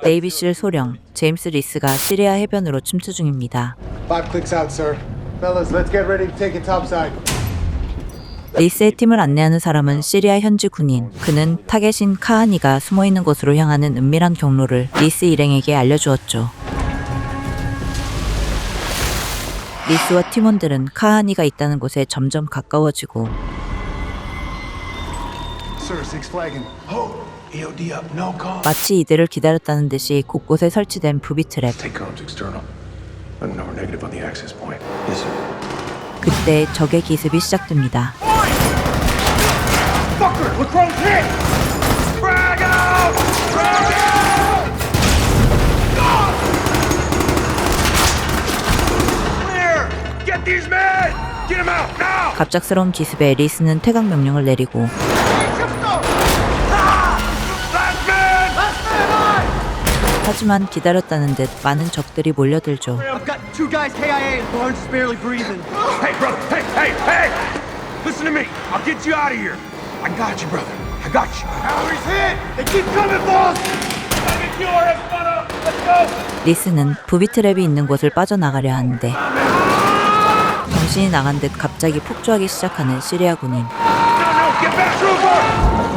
네이비실 소령 제임스 리스가 시리아 해변으로 침투 중입니다. 5 clicks out, sir. Fellas, let's get ready to take it topside. 리스의 팀을 안내하는 사람은 시리아 현지 군인. 그는 타겟인 카하니가 숨어있는 곳으로 향하는 은밀한 경로를 리스 일행에게 알려주었죠. 리스와 팀원들은 카하니가 있다는 곳에 점점 가까워지고 Sir, six flagging. Hold. EOD up. No call. 마치 이들을 기다렸다는 듯이 곳곳에 설치된 부비 트랩. Take comms external. Let them know we're negative on the access point. Yes, sir. 그때 적의 기습이 시작됩니다. Fucker! Look wrong hit! Frag out! Frag out! Clear! Get these men! Get them out now! 갑작스러운 기습에 리스는 퇴각 명령을 내리고 하지만 기다렸다는 듯 많은 적들이 몰려들죠. I've got two guys KIA and Barnes is barely breathing. Hey, brother! Hey, hey, hey! Listen to me! I'll get you out of here! I got you, brother. I got you. Howie's hit! They keep coming, boss! Let's go! 리스는 부비 트랩이 있는 곳을 빠져나가려 하는데 정신이 나간 듯 갑자기 폭주하기 시작하는 시리아 군인. No, get back, trooper!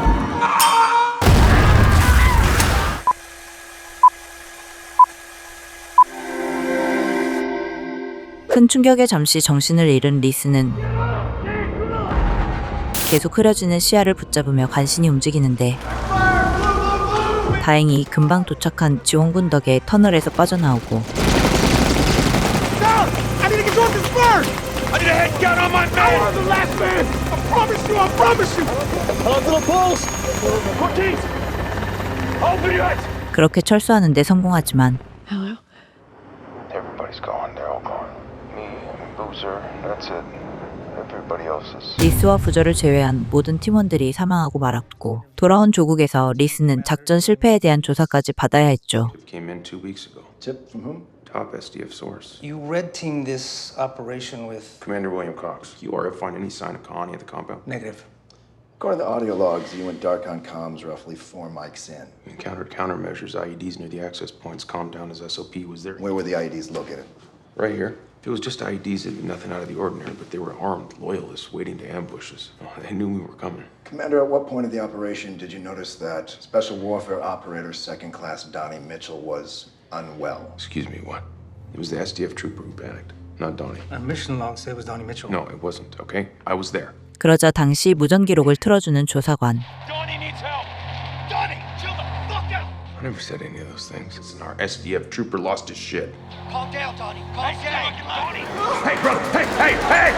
큰 충격에 잠시 정신을 잃은 리스는 계속 흐려지는 시야를 붙잡으며 간신히 움직이는데 다행히 금방 도착한 지원군 덕에 터널에서 빠져나오고 I need to get off this bird! I need a head count on my man! I'm the last man! I promise you! Little pulse! Cortez! Open your eyes! 그렇게 철수하는 데 성공하지만 Hello? Everybody's gone. They're all gone. Me and Boozer, that's it. Everybody else is... 리스와 부저를 제외한 모든 팀원들이 사망하고 말았고 돌아온 조국에서 리스는 작전 실패에 대한 조사까지 받아야 했죠. Came in 2 weeks ago. Tip from whom? Top SDF source. You red teamed this operation with... Commander William Cox. QRF find any sign of Connie at the compound? Negative. According to the audio logs, you went dark on comms roughly 4 mics in. We encountered countermeasures, IEDs near the access points. Calmed down as SOP was there. Where were the IEDs located? Right here. If it was just IEDs, it'd be nothing out of the ordinary, but they were armed loyalists waiting to ambush us. They knew we were coming. Commander, at what point of the operation did you notice that Special Warfare Operator Second Class Donnie Mitchell was unwell? Excuse me, what? It was the SDF trooper who panicked, not Donnie. Our mission log said it was Donnie Mitchell. No, it wasn't, okay? I was there. 그러자 당시 무전 기록을 틀어주는 조사관. Donnie needs help! Donnie, chill the fuck out! I never said any of those things. Listen, our SDF trooper lost his shit. Calm down, Donnie. Calm down. Donnie! Hey, brother! Hey, hey, hey!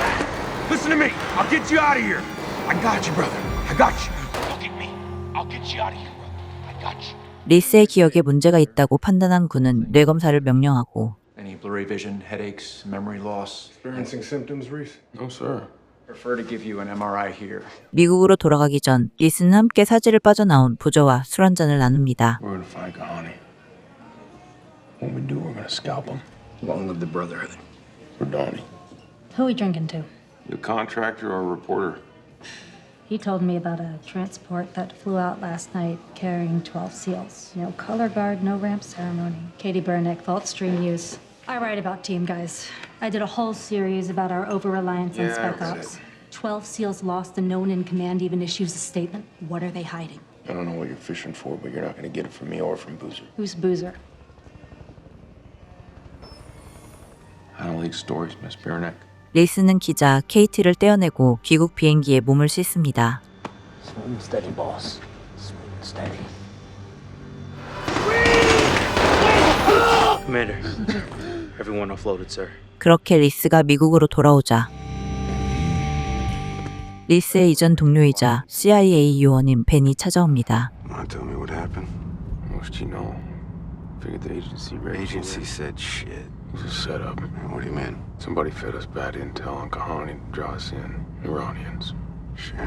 Listen to me! I'll get you out of here! I got you, brother. I got you. Look at me. I'll get you out of here, brother. I got you. 리스의 기억에 문제가 있다고 판단한 군은 뇌검사를 명령하고 Any blurry vision, headaches, memory loss? Experiencing symptoms, Reese? No, sir. Prefer to give you an MRI here. 미국으로 돌아가기 전 리스는 함께 사지를 빠져나온 부저와 술 한잔을 나눕니다. We're gonna find Kahani. When we do, we're gonna scalp him. Long live the Brotherhood. For Donnie. Who are we drinking to? The contractor or reporter? He told me about a transport that flew out last night carrying 12 SEALs. No color guard, no ramp ceremony. Katie Burnick, Vault Stream use. I write about team, guys. I did a whole series about our over-reliance on Yeah, Spec that's Ops. 12 SEALs lost and no one in command even issues a statement. What are they hiding? I don't know what you're fishing for, but you're not gonna get it from me or from Boozer. Who's Boozer? I don't like stories, Miss Baranek. 리스는 기자 KT를 떼어내고 귀국 비행기에 몸을 싣습니다. Smooth and steady, boss. Smooth and steady. Commander, everyone offloaded, sir. 그렇게 리스가 미국으로 돌아오자 리스의 이전 동료이자 CIA 요원인 벤이 찾아옵니다. Wanna tell me what happened? What did you know? Figured the agency Agency said shit. It was a setup. What do you mean? Somebody fed us bad intel on Kahani to draw us in. Iranians. Shit.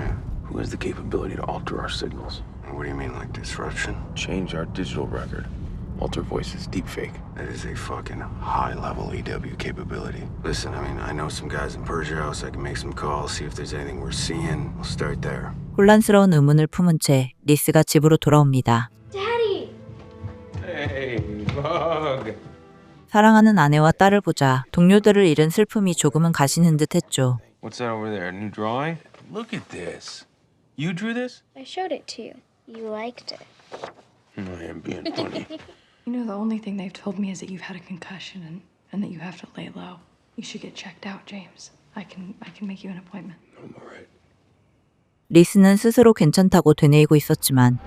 Who has the capability to alter our signals? What do you mean, like disruption? Change our digital record. Alter voices, deepfake. That is a fucking high-level EW capability. Listen, I mean, I know some guys in Persia House. I can make some calls, see if there's anything we're seeing. We'll start there. 혼란스러운 의문을 품은 채 리스가 집으로 돌아옵니다. Daddy! Hey, Bug. 사랑하는 아내와 딸을 보자 동료들을 잃은 슬픔이 조금은 가시는 듯했죠. What's that over there? A new drawing? Look at this. You drew this? I showed it to you. You liked it. I am being funny. You know, the only thing they've told me is that you've had a concussion and that you have to lay low. You should get checked out, James. I can make you an appointment. I'm alright. 리스는 스스로 괜찮다고 되뇌이고 있었지만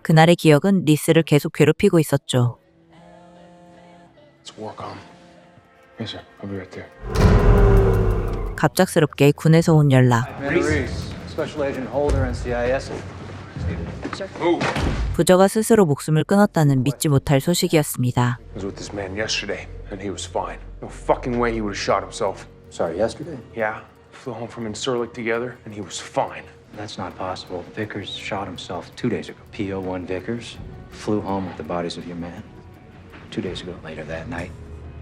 그날의 기억은 리스를 계속 괴롭히고 있었죠. Let's walk on. Yes, sir. I'll be right there. 갑작스럽게 군에서 온 연락. Reese, Special Agent Holder, NCIS. 부저가 스스로 목숨을 끊었다는 믿지 못할 소식이었습니다. I was with this man yesterday, and he was fine. No fucking way he would have shot himself. Sorry, yesterday? Yeah, flew home from Incirlik together, and he was fine. That's not possible. Vickers shot himself 2 days ago. PO1 Vickers flew home with the bodies of your men 2 days ago. Later that night,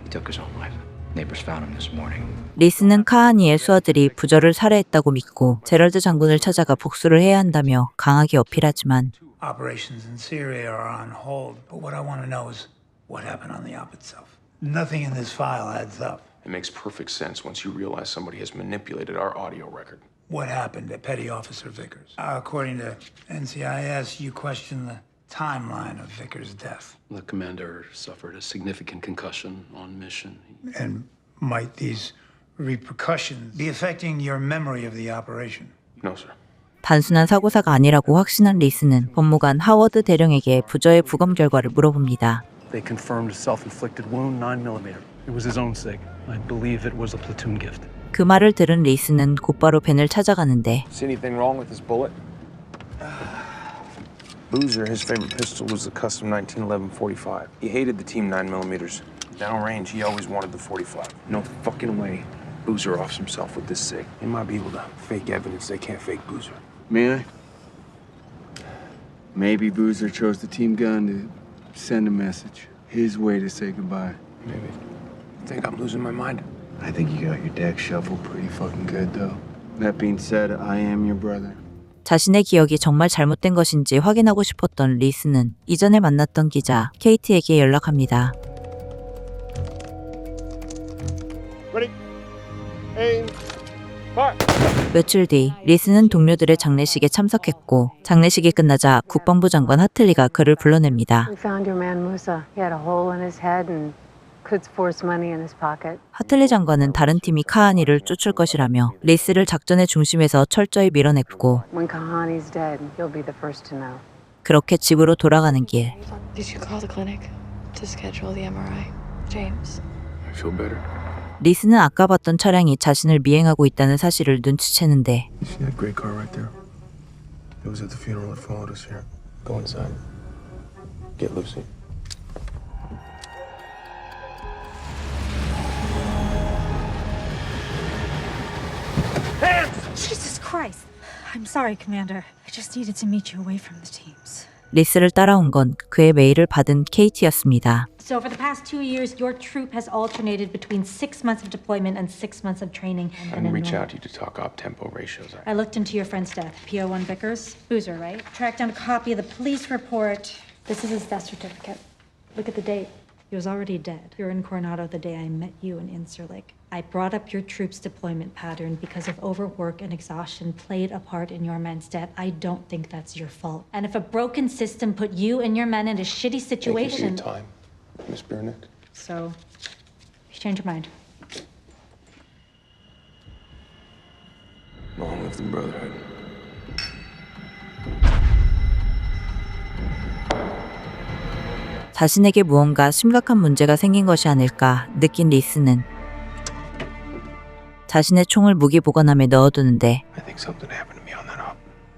he took his own life. Neighbors found him this morning. 리스는 카하니의 수하들이 부저를 살해했다고 믿고 제럴드 장군을 찾아가 복수를 해야 한다며 강하게 어필하지만 Operations in Syria are on hold, but what I want to know is what happened on the op itself. Nothing in this file adds up. It makes perfect sense once you realize somebody has manipulated our audio record. What happened to Petty Officer Vickers? According to NCIS, you question the timeline of Vickers' death. The commander suffered a significant concussion on mission. And might these repercussions be affecting your memory of the operation? No, sir. 단순한 사고사가 아니라고 확신한 리스는 법무관 하워드 대령에게 부저의 부검 결과를 물어봅니다. They confirmed a self-inflicted wound, 9mm. It was his own sig. I believe it was a platoon gift. 그 말을 들은 리스는 곧바로 벤을 찾아가는데 See anything wrong with his bullet? Boozer, his favorite pistol was the custom 1911 45. He hated the team 9mm. Downrange, he always wanted the 45. No fucking way Boozer offs himself with this sig. They might be able to fake evidence they can't fake Boozer. May I? Maybe Boozer chose the team gun to send a message. His way to say goodbye. Maybe. Think I'm losing my mind? I think you got your deck shuffled pretty fucking good, though. That being said, I am your brother. 자신의 기억이 정말 잘못된 것인지 확인하고 싶었던 리스는 이전에 만났던 기자 케이트에게 연락합니다. Ready? Aim. Fire. 며칠 뒤 리스는 동료들의 장례식에 참석했고 장례식이 끝나자 국방부 장관 하틀리가 그를 불러냅니다. We found your man Musa. He had a hole in his head and could force money in his pocket. 하틀리 장관은 다른 팀이 카하니를 쫓을 것이라며 리스를 작전의 중심에서 철저히 밀어냈고 When Kahani's dead, you'll be the first to know. 그렇게 집으로 돌아가는 길. Did you call the clinic to schedule the MRI, James? I feel better. 리스는 아까 봤던 차량이 자신을 미행하고 있다는 사실을 눈치채는데 You see that gray car right there? It was at the funeral that followed us here. Go inside. Get Lucy. Jesus Christ. I'm sorry, Commander. I just needed to meet you away from the teams. 리스를 따라온 건 그의 메일을 받은 케이티였습니다. So for the past 2 years, your troop has alternated between 6 months of deployment and 6 months of training. I didn't reach out to you to talk op-tempo ratios. I looked into your friend's death, PO1 Vickers, Boozer, right? Tracked down a copy of the police report. This is his death certificate. Look at the date. He was already dead. You were in Coronado the day I met you in Incirlik. I brought up your troop's deployment pattern because of overwork and exhaustion played a part in your men's death. I don't think that's your fault. And if a broken system put you and your men in a shitty situation... Thank you for your time, Miss Burnick. So, you changed your mind. Long live the Brotherhood. 자신에게 무언가 심각한 문제가 생긴 것이 아닐까 느낀 리스는 자신의 총을 무기 보관함에 넣어두는데 I think something happened to me on that op.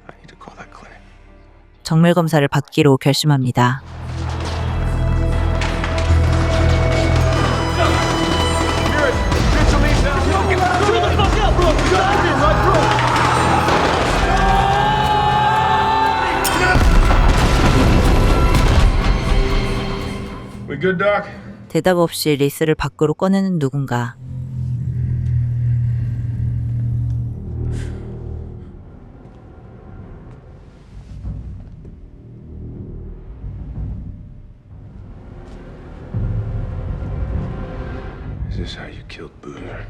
I need to call that clinic. 정밀 검사를 받기로 결심합니다. We good, Doc? 대답 없이 리스를 밖으로 꺼내는 누군가. this how you killed Boozer?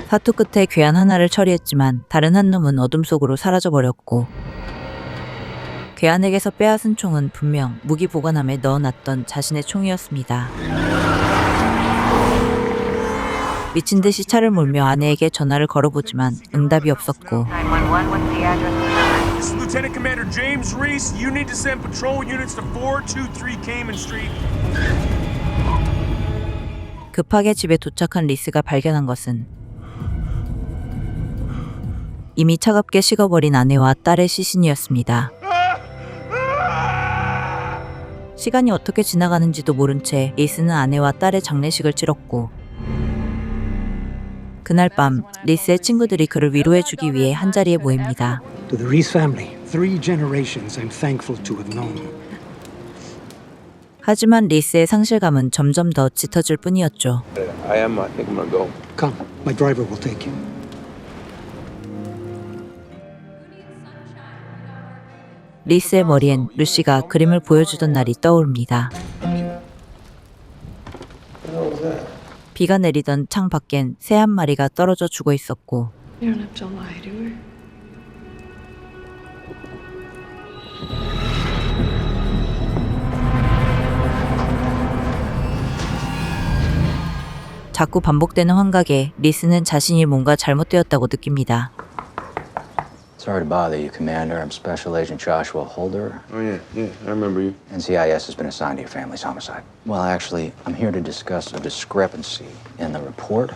사투 끝에 괴한 하나를 처리했지만 다른 한 놈은 어둠 속으로 사라져버렸고 괴한에게서 빼앗은 총은 분명 무기 보관함에 넣어놨던 자신의 총이었습니다. 미친 듯이 차를 몰며 아내에게 전화를 걸어보지만 응답이 없었고 This is Lieutenant Commander James Reese. You need to send patrol units to 423 Cayman Street. 급하게 집에 도착한 리스가 발견한 것은 이미 차갑게 식어버린 아내와 딸의 시신이었습니다. 시간이 어떻게 지나가는지도 모른 채 리스는 아내와 딸의 장례식을 치렀고 그날 밤 리스의 친구들이 그를 위로해주기 위해 한자리에 모입니다. To the Reese family, 3 generations I'm thankful to have known. 하지만 리스의 상실감은 점점 더 짙어질 뿐이었죠. I think I'm gonna go. Come, my driver will take you. 리스의 머리엔 루시가 그림을 보여주던 날이 떠오릅니다. 비가 내리던 창 밖엔 새 한 마리가 떨어져 죽어 있었고 You don't have to lie to her. 자꾸 반복되는 환각에 리스는 자신이 뭔가 잘못되었다고 느낍니다. Sorry to bother you, Commander. I'm Special Agent Joshua Holder. Oh, yeah, I remember you. NCIS has been assigned to your family's homicide. Well, actually, I'm here to discuss a discrepancy in the report.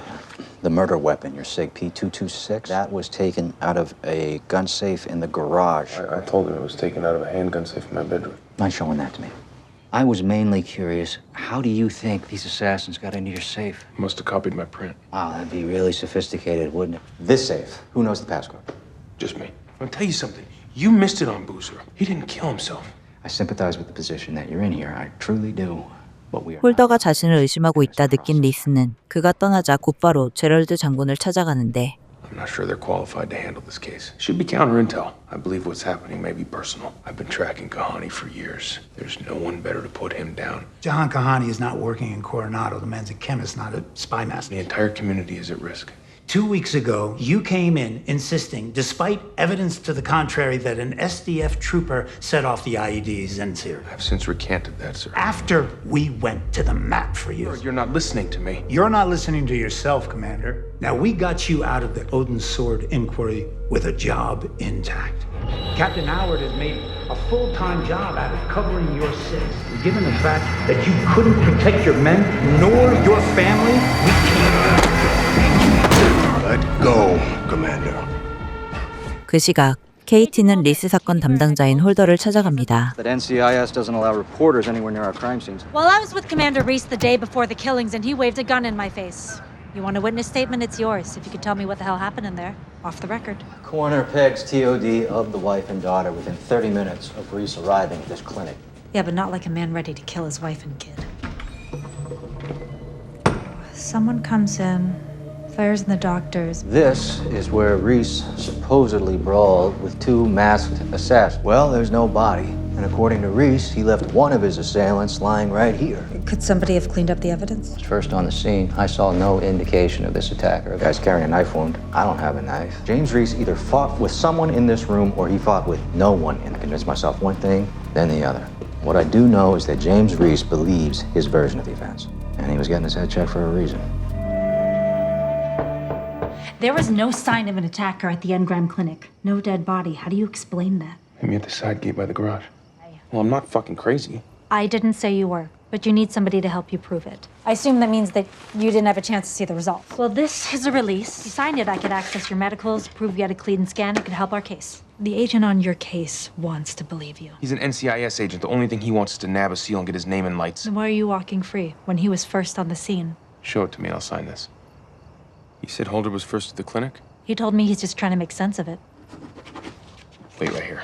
The murder weapon, your SIG P226, that was taken out of a gun safe in the garage. I told him it was taken out of a handgun safe in my bedroom. Mind showing that to me. I was mainly curious, how do you think these assassins got into your safe? Must have copied my print. Oh, that'd be really sophisticated, wouldn't it? This safe, who knows the passcode? Just me. I'll tell you something. You missed it on Boozer. He didn't kill himself. I sympathize with the position that you're in here. I truly do. But we are 홀더가 자신을 의심하고 있다 느낀 리스는 그가 떠나자 곧바로 제럴드 장군을 찾아가는데 I'm not sure they're qualified to handle this case. Should be counter intel. I believe what's happening may be personal. I've been tracking Kahani for years. There's no one better to put him down. Jahan Kahani is not working in Coronado. The man's a chemist, not a spy master. The entire community is at risk. 2 weeks ago, you came in insisting, despite evidence to the contrary, that an SDF trooper set off the IEDs in Syria. I've since recanted that, sir. After we went to the map for you. You're not listening to me. You're not listening to yourself, Commander. Now, we got you out of the Odin's Sword inquiry with a job intact. Captain Howard has made a full-time job out of covering your sins. And given the fact that you couldn't protect your men nor your family, we can't. Let go, Commander. 그 시각 KT는 리스 사건 담당자인 홀더를 찾아갑니다. That NCIS doesn't allow reporters anywhere near our crime scenes. Well, I was with Commander Reese the day before the killings, and he waved a gun in my face. You want a witness statement? It's yours. If you could tell me what the hell happened in there, off the record. Coroner pegs TOD of the wife and daughter within 30 minutes of Reese arriving at this clinic. Yeah, but not like a man ready to kill his wife and kid. Someone comes in, fires in the doctors. This is where Reese supposedly brawled with 2 masked assassins. Well, there's no body. And according to Reese, he left one of his assailants lying right here. Could somebody have cleaned up the evidence? First on the scene, I saw no indication of this attacker. The guy's carrying a knife wound. I don't have a knife. James Reese either fought with someone in this room or he fought with no one. And I convinced myself one thing, then the other. What I do know is that James Reese believes his version of the events. And he was getting his head checked for a reason. There was no sign of an attacker at the Engram clinic. No dead body. How do you explain that? Meet me at the side gate by the garage. Well, I'm not fucking crazy. I didn't say you were. but you need somebody to help you prove it. I assume that means that you didn't have a chance to see the results. Well, this is a release. You signed it. I could access your medicals, prove you had a clean scan. It could help our case. The agent on your case wants to believe you. He's an NCIS agent. The only thing he wants is to nab a SEAL and get his name in lights. Then why are you walking free when he was first on the scene? Show it to me, I'll sign this. You said Holder was first at the clinic? He told me he's just trying to make sense of it. Wait right here.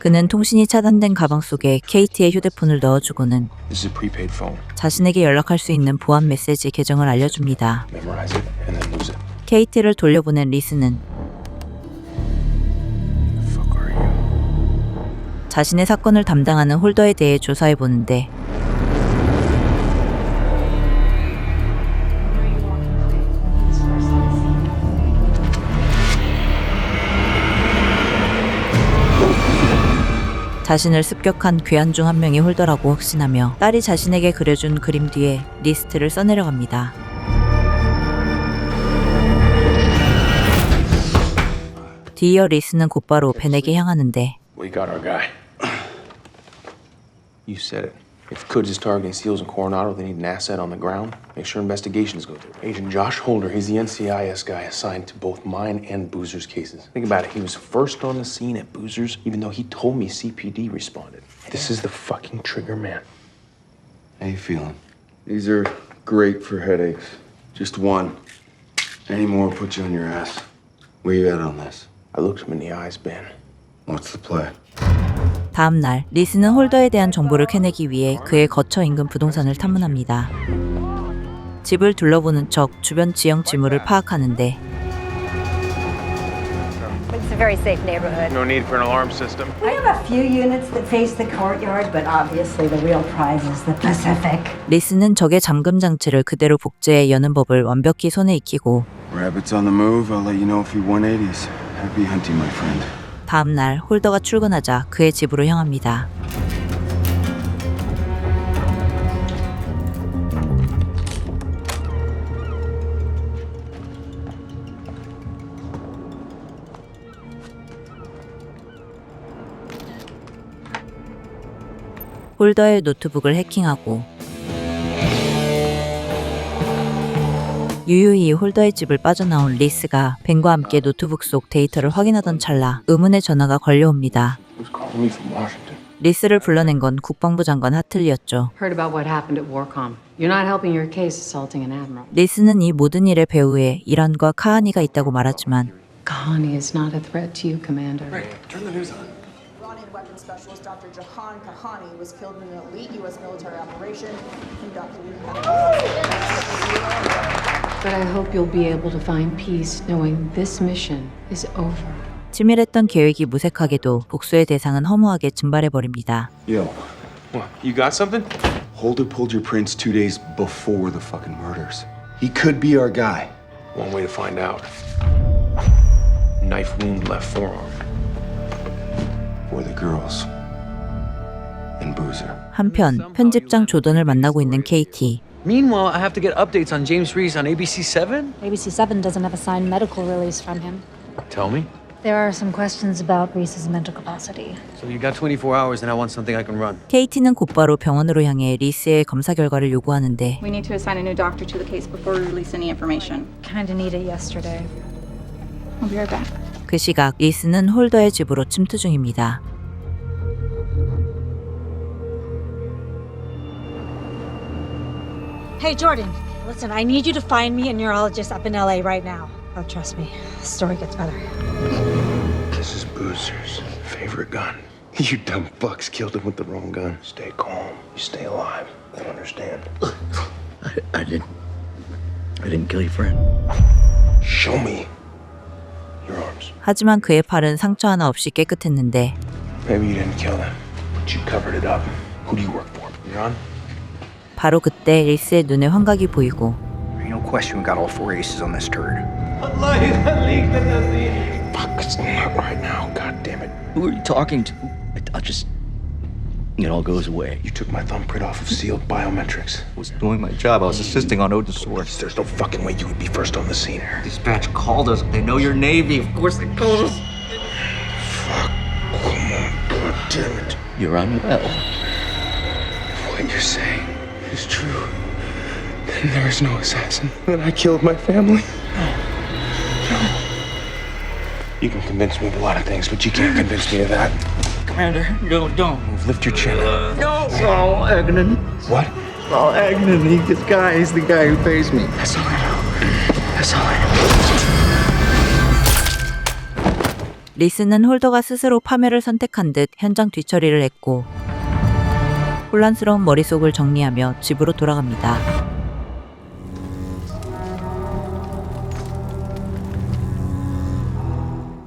그는 통신이 차단된 가방 속에 KT의 휴대폰을 넣어주고는 This is a prepaid phone. 자신에게 연락할 수 있는 보안 메시지 계정을 알려줍니다. Memorize it and then lose it. KT를 돌려보낸 리스는 자신의 사건을 담당하는 홀더에 대해 조사해보는데 자신을 습격한 괴한 중 한 명이 홀더라고 확신하며 딸이 자신에게 그려준 그림 뒤에 리스트를 써내려갑니다. 뒤이어 리스는 곧바로 벤에게 향하는데 We got our guy. You said it. If Kudz is targeting SEALs in Coronado, they need an asset on the ground. Make sure investigations go through. Agent Josh Holder, he's the NCIS guy assigned to both mine and Boozer's cases. Think about it. He was first on the scene at Boozer's, even though he told me CPD responded. This is the fucking trigger man. How you feeling? These are great for headaches. Just one. Any more will put you on your ass. Where you at on this? I looked him in the eyes, Ben. What's the play? 다음 날 리스는 홀더에 대한 정보를 캐내기 위해 그의 거처 인근 부동산을 탐문합니다. 집을 둘러보는 척 주변 지형 지물을 파악하는데 It's a very safe neighborhood. No need for an alarm system. We have a few units that face the courtyard, but obviously the real prize is the Pacific. 리스는 적의 잠금 장치를 그대로 복제해 여는 법을 완벽히 손에 익히고 Rabbits on the move. I'll let you know if you 180s. Happy hunting, my friend. 다음 날 홀더가 출근하자 그의 집으로 향합니다. 홀더의 노트북을 해킹하고 유유히 홀더의 집을 빠져나온 리스가 벤과 함께 노트북 속 데이터를 확인하던 찰나 의문의 전화가 걸려옵니다. 리스를 불러낸 건 국방부 장관 하틀리였죠. Heard about what happened at Warcom. You're not helping your case assaulting an admiral. 리스는 이 모든 일의 배후에 이란과 카하니가 있다고 말하지만 Kahani is not a threat to you, Commander. Turn the news on. Iranian weapons specialist Dr. Jahan Kahani was killed in an elite U.S. military operation conducted in But I hope you'll be able to find peace knowing this mission is over. 치밀했던 계획이 무색하게도 복수의 대상은 허무하게 증발해버립니다. Yo. What? You got something? Holder pulled your prints 2 days before the fucking murders. He could be our guy. One way to find out. Knife wound left forearm. For the girls. And Boozer. 한편 편집장 조던을 만나고 있는 KT. Meanwhile, I have to get updates on James Reese on ABC7? ABC7 doesn't have a signed medical release from him. Tell me. There are some questions about Reese's mental capacity. So you got 24 hours and I want something I can run. KT는 곧바로 병원으로 향해 리스의 검사 결과를 요구하는데 We need to assign a new doctor to the case before we release any information. Kinda need it yesterday. I'll be right back. 그 시각 리스는 홀더의 집으로 침투 중입니다. Hey, Jordan, listen, I need you to find me a neurologist up in LA right now. Oh, trust me, the story gets better. This is Boozer's favorite gun. You dumb fucks killed him with the wrong gun. Stay calm. You stay alive. They'll understand. I didn't kill your friend. Show me your arms. 하지만 그의 팔은 상처 하나 없이 깨끗했는데 Maybe you didn't kill them, but you covered it up. Who do you work for? Iran? 바로 그때 리스의 눈에 환각이 보이고 No question we got all 4 aces on this turd. Fuck, it's not right now. God damn it. Who are you talking to? I'll just... It all goes away. You took my thumbprint off of sealed biometrics. I was doing my job. I was assisting on Odin's sword. There's no fucking way you would be first on the scene. Dispatch called us. They know your Navy. Of course they called us. Fuck. Come on. God damn it. You're unwell. what you're saying is true, then there is no assassin. Then I killed my family. No. You can convince me of a lot of things, but you can't convince me of that. Commander, no, don't. Lift your chin. No! Saul Agnew. What? Saul Agnew, this guy is the guy who pays me. That's all I know. That's all I know. 리스는 홀더가 스스로 파멸을 선택한 듯 현장 뒤처리를 했고 혼란스러운 머릿속을 정리하며 집으로 돌아갑니다.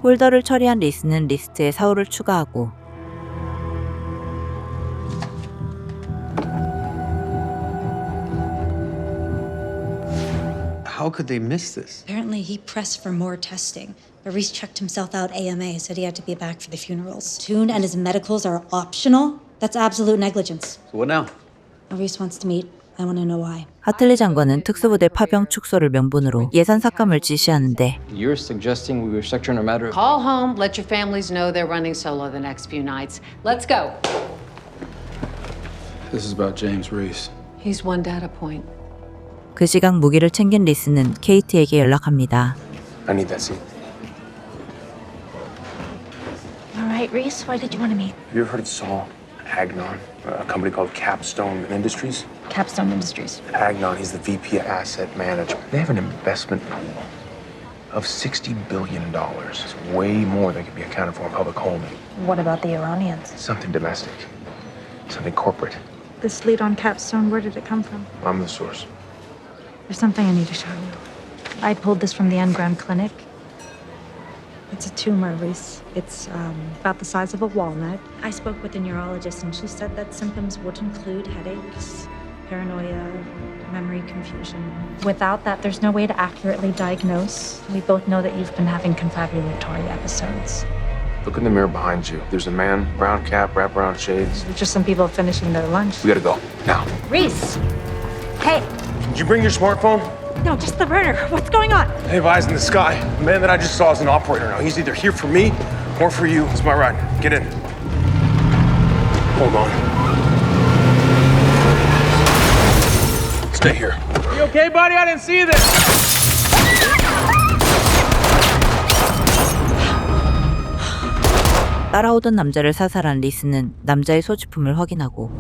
홀더를 처리한 리스는 리스트에 사울을 추가하고 How could they miss this? Apparently, he pressed for more testing. But Reese checked himself out AMA, said he had to be back for the funerals. Toon and his medicals are optional? That's absolute negligence. So what now? Reese wants to meet. I want to know why. 하틀리 장관은 특수부대 파병 축소를 명분으로 예산 삭감을 지시하는데 You're suggesting we restructure no matter. Call home, let your families know they're running solo the next few nights. Let's go. This is about James Reese. He's one data point. 그 시각 무기를 챙긴 리스는 케이트에게 연락합니다. I need that seat. All right, Reese, why did you want to meet? Have you ever heard of Saul Agnon? A company called Capstone Industries? Capstone Industries. Agnon, he's the VP of Asset Management. They have an investment pool of $60 billion. It's way more than can be accounted for in public holding. What about the Iranians? Something domestic. Something corporate. This lead on Capstone, where did it come from? I'm the source. There's something I need to show you. I pulled this from the Engram Clinic. It's a tumor, Reese. It's about the size of a walnut. I spoke with a neurologist, and she said that symptoms would include headaches, paranoia, memory confusion. Without that, there's no way to accurately diagnose. We both know that you've been having confabulatory episodes. Look in the mirror behind you. There's a man, brown cap, wraparound shades. Just some people finishing their lunch. We gotta go, now. Reese! Hey! Did you bring your smartphone? No, just the burner. What's going on? I have eyes in the sky. The man that I just saw is an operator now. He's either here for me or for you. It's my ride. Get in. Hold on. Stay here. You okay, buddy? I didn't see this. 따라오던 남자를 사살한 리스는 남자의 소지품을 확인하고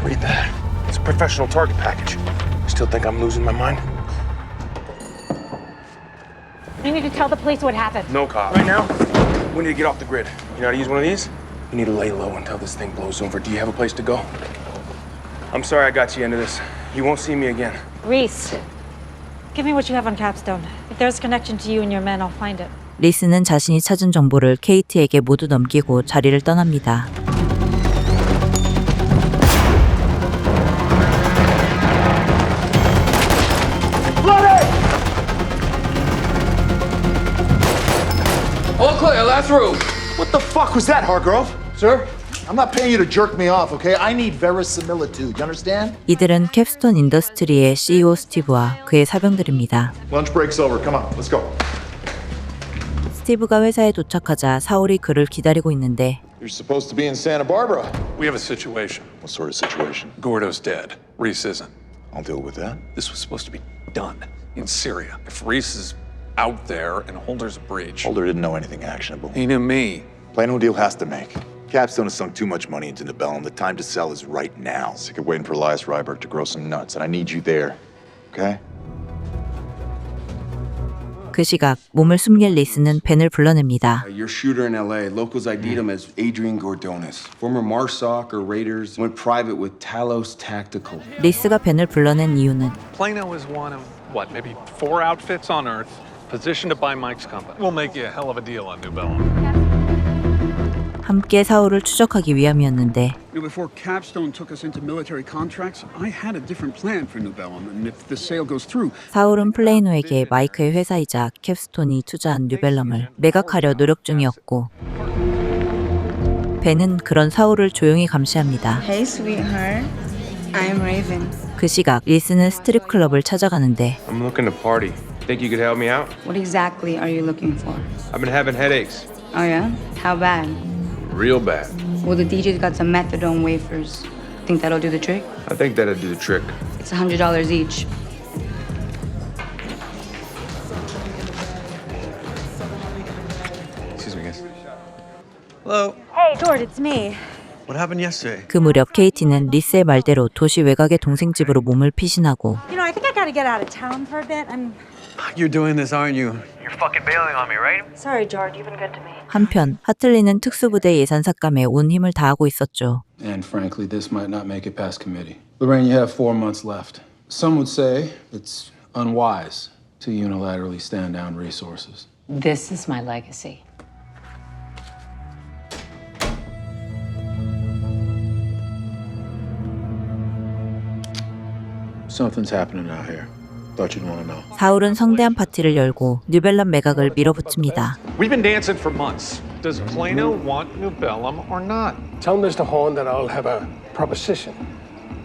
Read that. It's a professional target package. You still think I'm losing my mind? You need to tell the police what happened. No, cop. Right now, we need to get off the grid. You know how to use one of these? You need to lay low until this thing blows over. Do you have a place to go? I'm sorry I got you into this. You won't see me again. Reese, give me what you have on Capstone. If there's a connection to you and your men, I'll find it. 리스는 자신이 찾은 정보를 케이트에게 모두 넘기고 자리를 떠납니다. All clear, last room. What the fuck was that, Hargrove? Sir, I'm not paying you to jerk me off, okay? I need verisimilitude. You understand? 이들은 캡스톤 인더스트리의 CEO 스티브와 그의 사병들입니다. Lunch break's over. Come on, let's go. 스티브가 회사에 도착하자 사울이 그를 기다리고 있는데 You're supposed to be in Santa Barbara. We have a situation. What sort of situation? Gordo's dead. Reese isn't. I'll deal with that. This was supposed to be done in Syria. If Reese is out there and Holder's a breach. Holder didn't know anything actionable. He knew me. Plain old deal has to make. Capstone has sunk too much money into Nibellum. The time to sell is right now. Sick of waiting for Elias Ryberg to grow some nuts, and I need you there. Okay? 그 시각 몸을 숨길 리스는 벤을 불러냅니다. Your shooter in LA, locals ID'd him as Adrian Gordonis. Former MARSOC or Raiders, went private with Talos Tactical. 리스가 벤을 불러낸 이유는 Plano is one of, what, maybe 4 outfits on Earth positioned to buy Mike's company. We'll make you a hell of a deal on New Bellum. 함께 사울을 추적하기 위함이었는데 Before Capstone took us into military contracts, I had a different plan for New Bellum, and if the sale goes through, 사울은 플레이노에게 마이크의 회사이자 캡스톤이 투자한 뉴벨럼을 매각하려 노력 중이었고 벤은 그런 사울을 조용히 감시합니다. Hey, sweetheart. I'm Raven. 그 시각 리스는 스트립 클럽을 찾아가는데 I'm looking to party. Think you could help me out? What exactly are you looking for? I've been having headaches. Oh, yeah? How bad? Real bad. Well, the DJ's got some methadone wafers. Think that'll do the trick? I think that'd do the trick. It's $100 each. Excuse me, guys. Hello. Hey, George, it's me. What happened yesterday? 그 무렵 케이티는 리스의 말대로 도시 외곽의 동생 집으로 몸을 피신하고 You know, I think I gotta get out of town for a bit. You're doing this, aren't you? You're fucking bailing on me, right? Sorry, George. You've been good to me. 한편 하틀리는 특수부대 예산 삭감에 온 힘을 다하고 있었죠. And frankly, this might not make it past committee. Lorraine, you have 4 months left. Some would say it's unwise to unilaterally stand down resources. This is my legacy. Something's happening out here. Thought you'd want to know. 사울은 성대한 파티를 열고 뉴벨람 매각을 밀어붙입니다. We've been dancing for months. Does Plano want New Bellum or not? Tell Mr. Horn that I'll have a proposition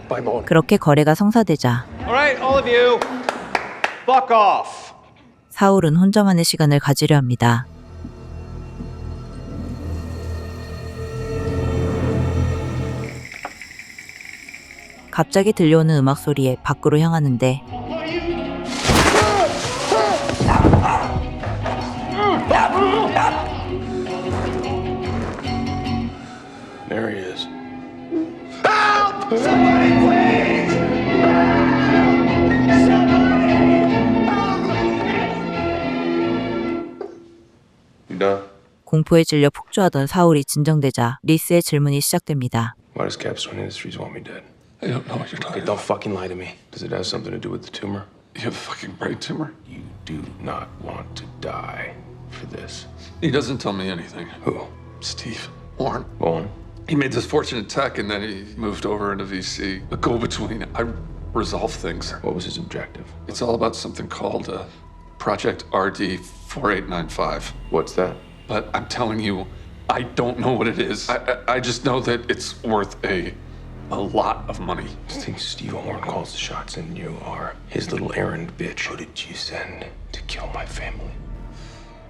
by morning. 그렇게 거래가 성사되자 All right, all of you, fuck off. 사울은 혼자만의 시간을 가지려 합니다. 갑자기 들려오는 음악 소리에 밖으로 향하는데 There he is. Help! Somebody please! You done? 공포에 질려 폭주하던 사울이 진정되자 리스의 질문이 시작됩니다. Why does Capstone Industries want me dead? I don't know what you're talking Hey, don't fucking lie to me. Does it have something to do with the tumor? You have a fucking brain tumor? You do not want to die for this. He doesn't tell me anything. Who? Steve Warren. Bowen? He made this fortune in tech and then he moved over into VC. A go-between. I resolve things. What was his objective? It's all about something called Project RD 4895. What's that? But I'm telling you, I don't know what it is. I just know that it's worth a lot of money. I think Steve Warren calls the shots and you are his little errand bitch. Who did you send to kill my family?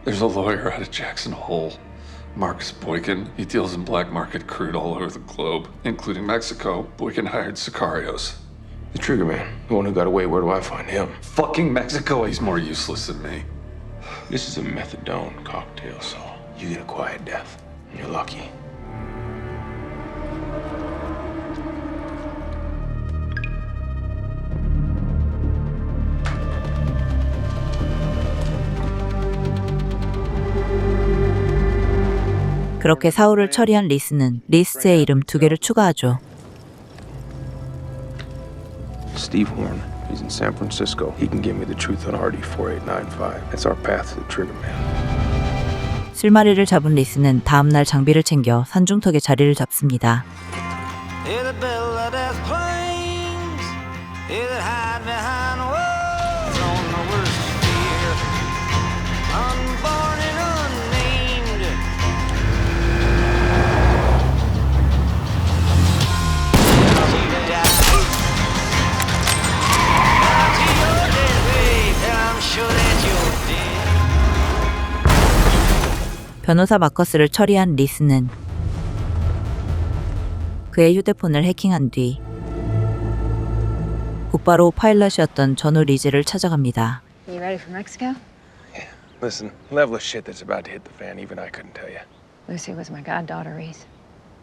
There's a lawyer out of Jackson Hole, Marcus Boykin. He deals in black market crude all over the globe, including Mexico. Boykin hired Sicarios. The trigger man, the one who got away. Where do I find him? Fucking Mexico, he's more useless than me. This is a methadone cocktail, so you get a quiet death. And you're lucky. 그렇게 사울을 처리한 리스는 리스트의 이름 2개를 추가하죠. Steve Horn. He's in San Francisco. He can give me the truth on RD 4895. That's our path to the trigger man. 실마리를 잡은 리스는 다음날 장비를 챙겨 산중턱에 자리를 잡습니다. 변호사 마커스를 처리한 리스는 그의 휴대폰을 해킹한 뒤 곧바로 파일럿이었던 전우 리즈를 찾아갑니다. You ready for Mexico? Listen, level of shit that's about to hit the fan, even I couldn't tell you. Lucy was my goddaughter, Reese.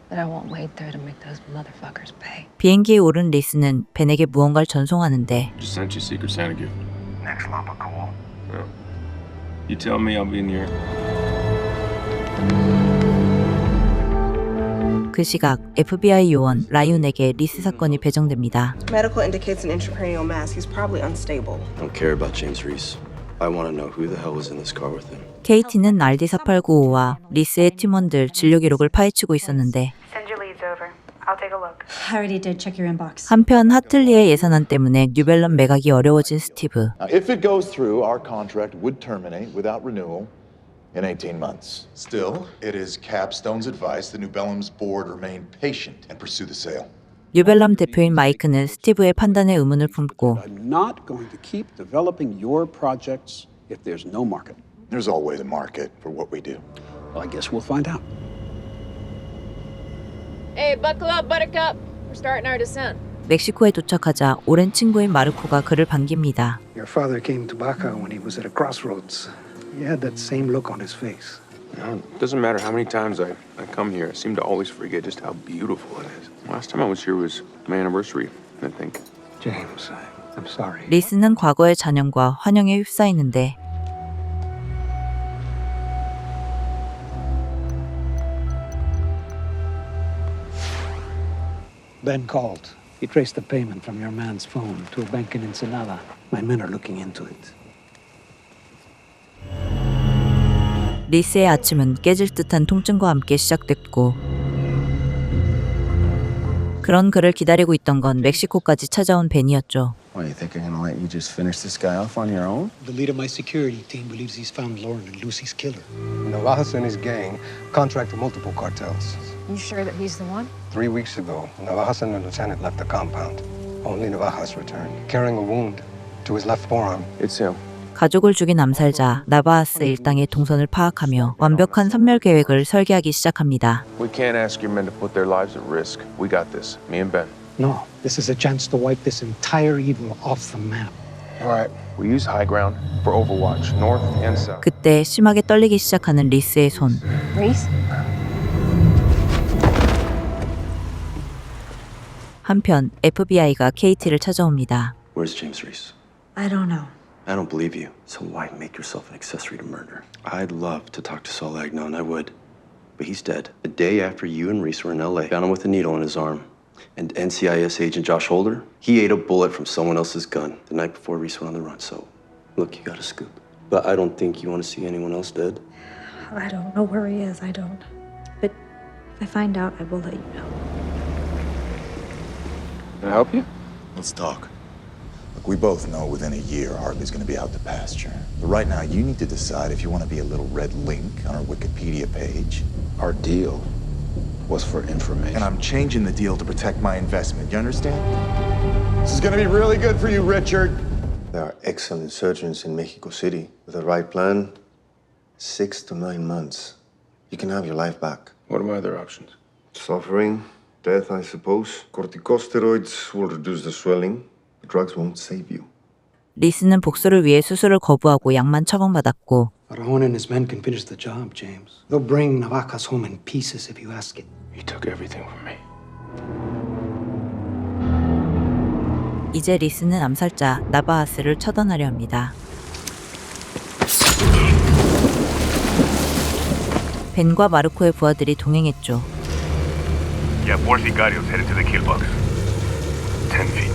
But I won't wade through to make those motherfuckers pay. 비행기에 오른 리스는 벤에게 무언가를 전송하는데 Just sent you Secret Santa gift. Next lump of coal. Yeah. You tell me, I'll be in your... 그 시각 FBI 요원 라이온에게 리스 사건이 배정됩니다. Medical indicates an intracranial mass. He's probably unstable. I don't care about James Reese. I want to know who the hell was in this car with him. KT는 RD4895와 리스의 팀원들 진료 기록을 파헤치고 있었는데 Send your leads over. I'll take a look. I already did. Check your inbox. 한편 하틀리의 예산안 때문에 뉴벨럼 매각이 어려워진 스티브. If it goes through, our contract would terminate without renewal in 18 months. Still, it is Capstone's advice that New Bellum's board remain patient and pursue the sale. 뉴벨람 대표인 마이크는 스티브의 판단에 의문을 품고 I'm not going to keep developing your projects if there's no market. There's always a market for what we do. Well, I guess we'll find out. Hey, buckle up, Buttercup. We're starting our descent. 멕시코에 도착하자 오랜 친구인 마르코가 그를 반깁니다. Your father came to Baca when he was at a crossroads. He had that same look on his face. It doesn't matter how many times I come here, I seem to always forget just how beautiful it is. Last time I was here was my anniversary, I think. James, I'm sorry. 리스는 과거의 잔영과 환영에 휩싸이는데 Ben called. He traced the payment from your man's phone to a bank in Ensenada. My men are looking into it. 리스의 아침은 깨질 듯한 통증과 함께 시작됐고 그런 그를 기다리고 있던 건 멕시코까지 찾아온 벤이었죠. What, you think I'm gonna let you just finish this guy off on your own? The leader of my security team believes he's found Lauren and Lucy's killer. Navajas and his gang contract with multiple cartels. You sure that he's the one? 3 weeks ago, Navajas and the lieutenant left the compound. Only Navajas returned, carrying a wound to his left forearm. It's him. 가족을 죽인 암살자 나바하스 일당의 동선을 파악하며 완벽한 선멸 계획을 설계하기 시작합니다. We can't ask your men to put their lives at risk. We got this, me and Ben. No, this is a chance to wipe this entire evil off the map. All right. We use high ground for overwatch, north and south. 그때 심하게 떨리기 시작하는 리스의 손. Reese? 한편 FBI가 KT를 찾아옵니다. Where's James Reese? I don't know. I don't believe you. So why make yourself an accessory to murder? I'd love to talk to Saul Agnon, I would. But he's dead. The day after you and Reese were in LA, found him with a needle in his arm. And NCIS agent Josh Holder, he ate a bullet from someone else's gun the night before Reese went on the run. So, look, you got a scoop. But I don't think you want to see anyone else dead. I don't know where he is. I don't. But if I find out, I will let you know. Can I help you? Let's talk. Look, we both know within a year Hartley's going to be out to pasture. But right now, you need to decide if you want to be a little red link on our Wikipedia page. Our deal was for information. And I'm changing the deal to protect my investment. You understand? This is going to be really good for you, Richard. There are excellent surgeons in Mexico City. With the right plan, 6 to 9 months, you can have your life back. What are my other options? Suffering, death, I suppose. Corticosteroids will reduce the swelling. The drugs won't save you. 리스는 복수를 위해 수술을 거부하고 약만 처방받았고 Rajon and his men can finish the job, James. They'll bring Navajas home in pieces if you ask it. He took everything from me. 이제 리스는 암살자 나바하스를 처단하려 합니다. 벤과 마르코의 부하들이 동행했죠. Yeah, 4 sicarios headed to the kill box. 10 feet.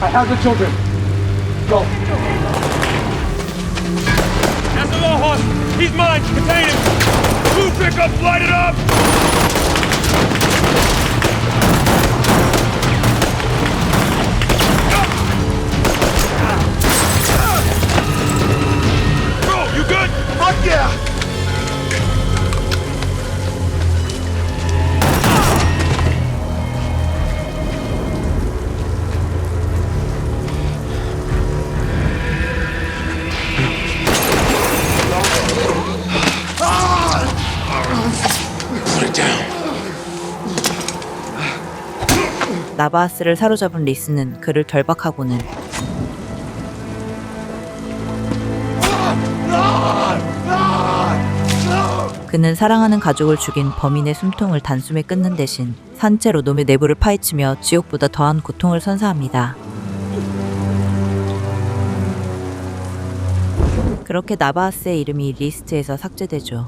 I have the children. Go. That's the law horse. He's mine. Contain him. Blue pickup, light it up. Bro, you good? Fuck yeah. 나바하스를 사로잡은 리스는 그를 결박하고는 그는 사랑하는 가족을 죽인 범인의 숨통을 단숨에 끊는 대신 산채로 놈의 내부를 파헤치며 지옥보다 더한 고통을 선사합니다. 그렇게 나바하스의 이름이 리스트에서 삭제되죠.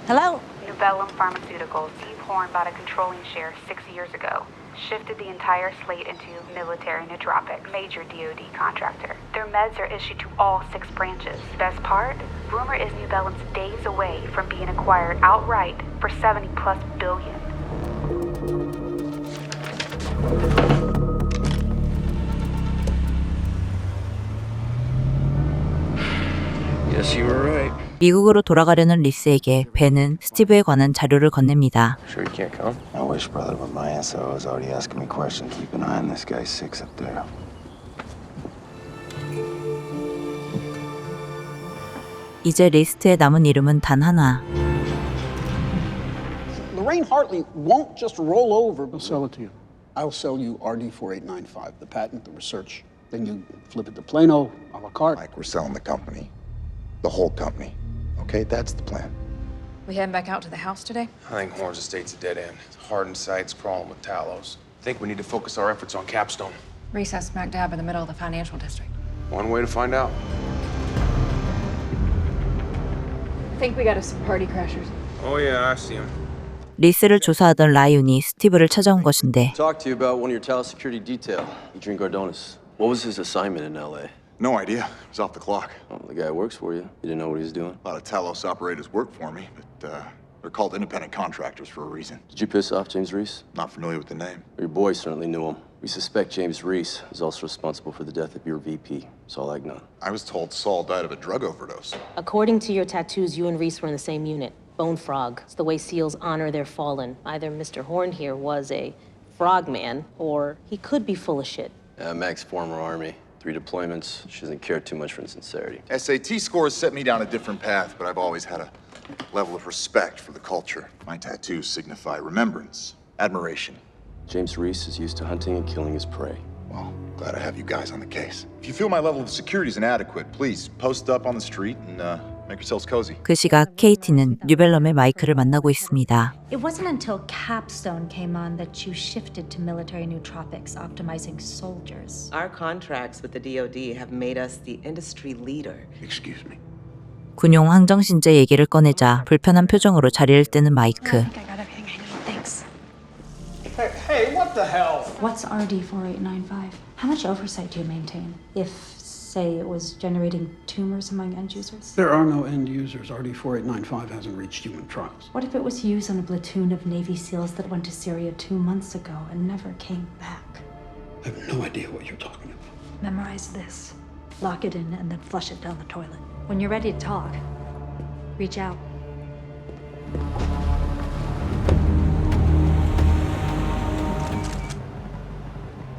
Hello? New Bellum Pharmaceuticals. Steve Horn bought a controlling share 6 years ago. shifted the entire slate into military nootropics, major DoD contractor. Their meds are issued to all 6 branches. Best part? Rumor is New Bellum's days away from being acquired outright for $70+ billion. Yes, you were right. 미국으로 돌아가려는 리스에게 벤은 스티브에 관한 자료를 건넵니다. Sure you can't come? I wish, brother, but my SO is already asking me questions. Keep an eye on this guy 6 up there. 이제 리스트에 남은 이름은 단 하나. Lorraine Hartley won't just roll over. I'll sell it to you. I'll sell you RD4895, the patent, the research. Then you flip it to Plano, a la carte. Like we're selling the company. The whole company. Okay, that's the plan. We heading back out to the house today? I think Horns Estate's a dead end. Hardened sites crawling with Talos. I think we need to focus our efforts on Capstone. Recess smack dab in the middle of the financial district. One way to find out. I think we got us some party crashers. Oh yeah, I see him. 리스를 조사하던 라이온이 스티브를 찾아온 것인데 Talk to you about one of your Talos security detail, Adrian Gardonis. What was his assignment in LA? No idea. He was off the clock. Oh, the guy works for you. You didn't know what he was doing? A lot of Talos operators work for me, but they're called independent contractors for a reason. Did you piss off James Reese? Not familiar with the name. Your boy certainly knew him. We suspect James Reese is also responsible for the death of your VP, Saul Agnon. I was told Saul died of a drug overdose. According to your tattoos, you and Reese were in the same unit. Bone Frog. It's the way SEALs honor their fallen. Either Mr. Horn here was a frogman, or he could be full of shit. Mac's former Army. 3 deployments. She doesn't care too much for insincerity. SAT scores set me down a different path, but I've always had a level of respect for the culture. My tattoos signify remembrance, admiration. James Reese is used to hunting and killing his prey. Well, glad I have you guys on the case. If you feel my level of security is inadequate, please post up on the street and make yourselves cozy. 그 시각 KT는 뉴벨럼의 마이크를 만나고 있습니다. It wasn't until Capstone came on that you shifted to military nootropics, optimizing soldiers. Our contracts with the DoD have made us the industry leader. Excuse me. 군용 항정신제 얘기를 꺼내자 불편한 표정으로 자리를 뜨는 마이크. I got everything I need, thanks. Hey, what the hell? What's RD4895? How much oversight do you maintain? If, say, it was generating tumors among end users? There are no end users. RD4895 hasn't reached human trials. What if it was used on a platoon of Navy SEALs that went to Syria 2 months ago and never came back? I have no idea what you're talking about. Memorize this. Lock it in and then flush it down the toilet. When you're ready to talk, reach out.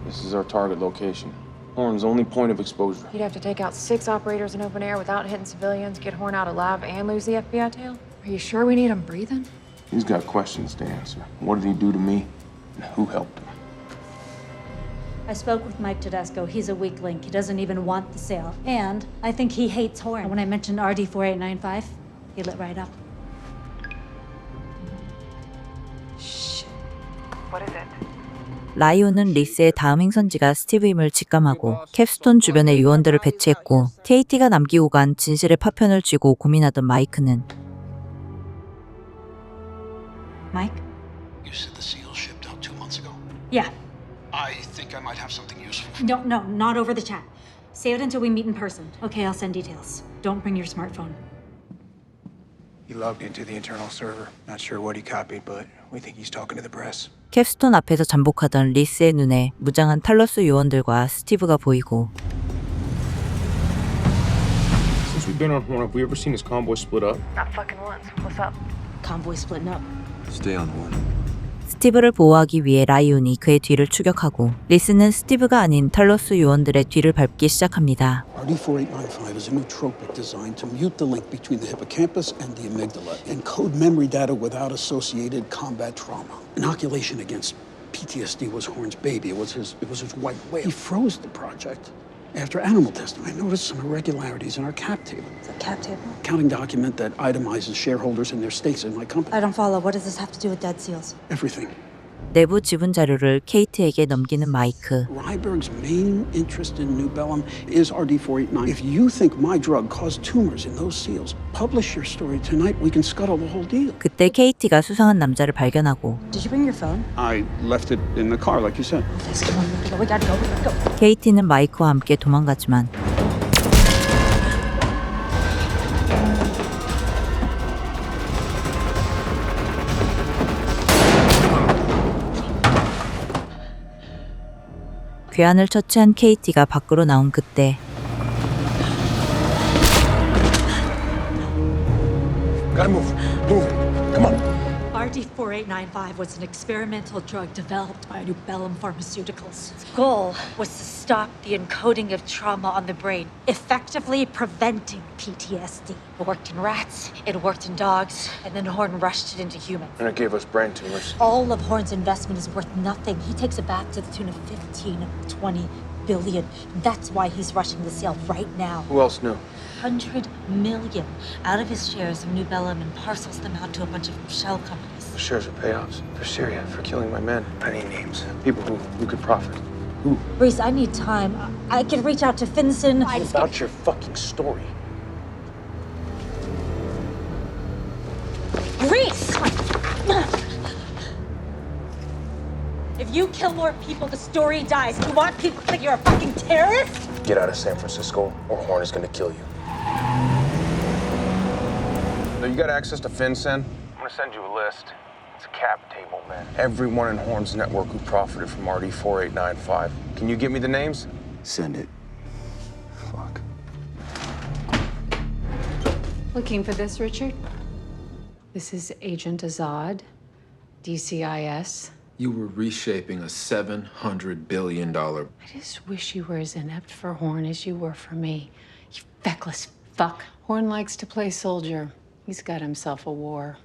This is our target location. Horn's only point of exposure. You'd have to take out 6 operators in open air without hitting civilians, get Horn out of lab, and lose the FBI tail? Are you sure we need him breathing? He's got questions to answer. What did he do to me? And who helped him? I spoke with Mike Tedesco. He's a weak link. He doesn't even want the sale. And I think he hates Horn. When I mentioned RD4895, he lit right up. Shh. What is it? 라이온은 리스의 다음 행선지가 스티브임을 직감하고 캡스톤 주변에 요원들을 배치했고 KT가 남기고 간 진실의 파편을 쥐고 고민하던 마이크는 Mike? You said the SEALs shipped out 2 months ago. Yeah. I think I might have something useful. No, not over the chat. Save it until we meet in person. Okay, I'll send details. Don't bring your smartphone. He logged into the internal server. Not sure what he copied, but we think he's talking to the press. 캡스톤 앞에서 잠복하던 리스의 눈에 무장한 탈러스 요원들과 스티브가 보이고 Since we've been on Horn, have we ever seen his convoy split up? Not fucking once. What's up? Convoy splitting up. Stay on Horn. 스티브를 보호하기 위해 라이온이 그의 뒤를 추격하고 리스는 스티브가 아닌 탈러스 요원들의 뒤를 밟기 시작합니다. RD4895 is a nootropic designed to mute the link between the hippocampus and the amygdala and code memory data without associated combat trauma. Inoculation against PTSD was Horn's baby. It was his white whale. He froze the project after animal testing. I noticed some irregularities in our cap table. The cap table? Accounting document that itemizes shareholders and their stakes in my company. I don't follow. What does this have to do with dead SEALs? Everything. 내부 지분 자료를 케이트에게 넘기는 마이크. Ryberg's main interest in New Bellum is RD489. If you think my drug caused tumors in those seals, publish your story tonight. We can scuttle the whole deal. 그때 케이티가 수상한 남자를 발견하고 Did you bring your phone? I left it in the car, like you said. Come on, we gotta go. 케이티는 마이크와 함께 도망갔지만 괴한을 처치한 케이티가 밖으로 나온 그때 Gotta move. Move. Come on. RD4895 was an experimental drug developed by New Bellum Pharmaceuticals. Its goal was to stop the encoding of trauma on the brain, effectively preventing PTSD. It worked in rats, it worked in dogs, and then Horn rushed it into humans. And it gave us brain tumors. All of Horn's investment is worth nothing. He takes it back to the tune of 15, 20 billion. That's why he's rushing the sale right now. Who else knew? 100 million out of his shares of New Bellum and parcels them out to a bunch of shell companies. The shares are payoffs for Syria, for killing my men. I need names. People who could profit. Who? Reese, I need time. I can reach out to Finson. What about your fucking story? Reese! If you kill more people, the story dies. You want people to think you're a fucking terrorist? Get out of San Francisco, or Horn is gonna kill you. So you got access to FinCEN? I'm gonna send you a list. It's a cap table, man. Everyone in Horn's network who profited from RD4895. Can you get me the names? Send it. Fuck. Looking for this, Richard? This is Agent Azad, DCIS. You were reshaping a $700 billion. I just wish you were as inept for Horn as you were for me. You feckless fuck. Horn likes to play soldier. He's got himself a war.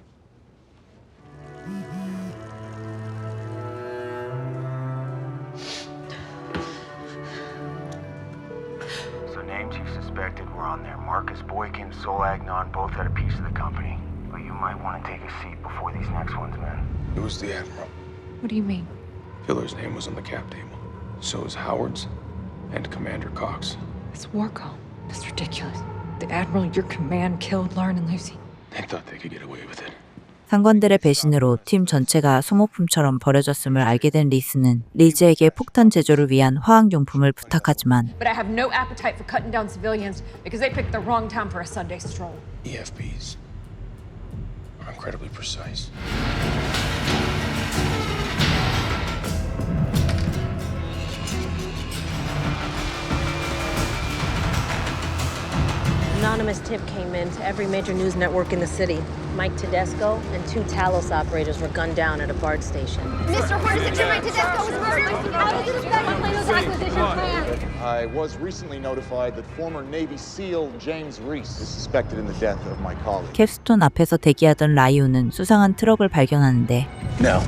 So names you suspected were on there. Marcus Boykin, Sol Agnon, both had a piece of the company. But you might want to take a seat before these next ones, man. It was the Admiral. What do you mean? Hiller's name was on the cap table. So is Howard's and Commander Cox. It's Warco. That's ridiculous. The Admiral your command killed Lauren and Lucy. They thought they could get away with it. 상관들의 배신으로 팀 전체가 소모품처럼 버려졌음을 알게 된 리스는 리즈에게 폭탄 제조를 위한 화학용품을 부탁하지만 But I have no appetite for cutting down civilians because they picked the wrong time for a Sunday stroll. EFBs are incredibly precise. Anonymous tip came in to every major news network in the city. Mike Tedesco and 2 Talos operators were gunned down at a BART station. Mr. Horn, Mike Tedesco was murdered. How does this affect Plato's acquisition plan? I was recently notified that former Navy SEAL James Reese is suspected in the death of my colleague. 캡스톤 앞에서 대기하던 라이오는 수상한 트럭을 발견하는데 No.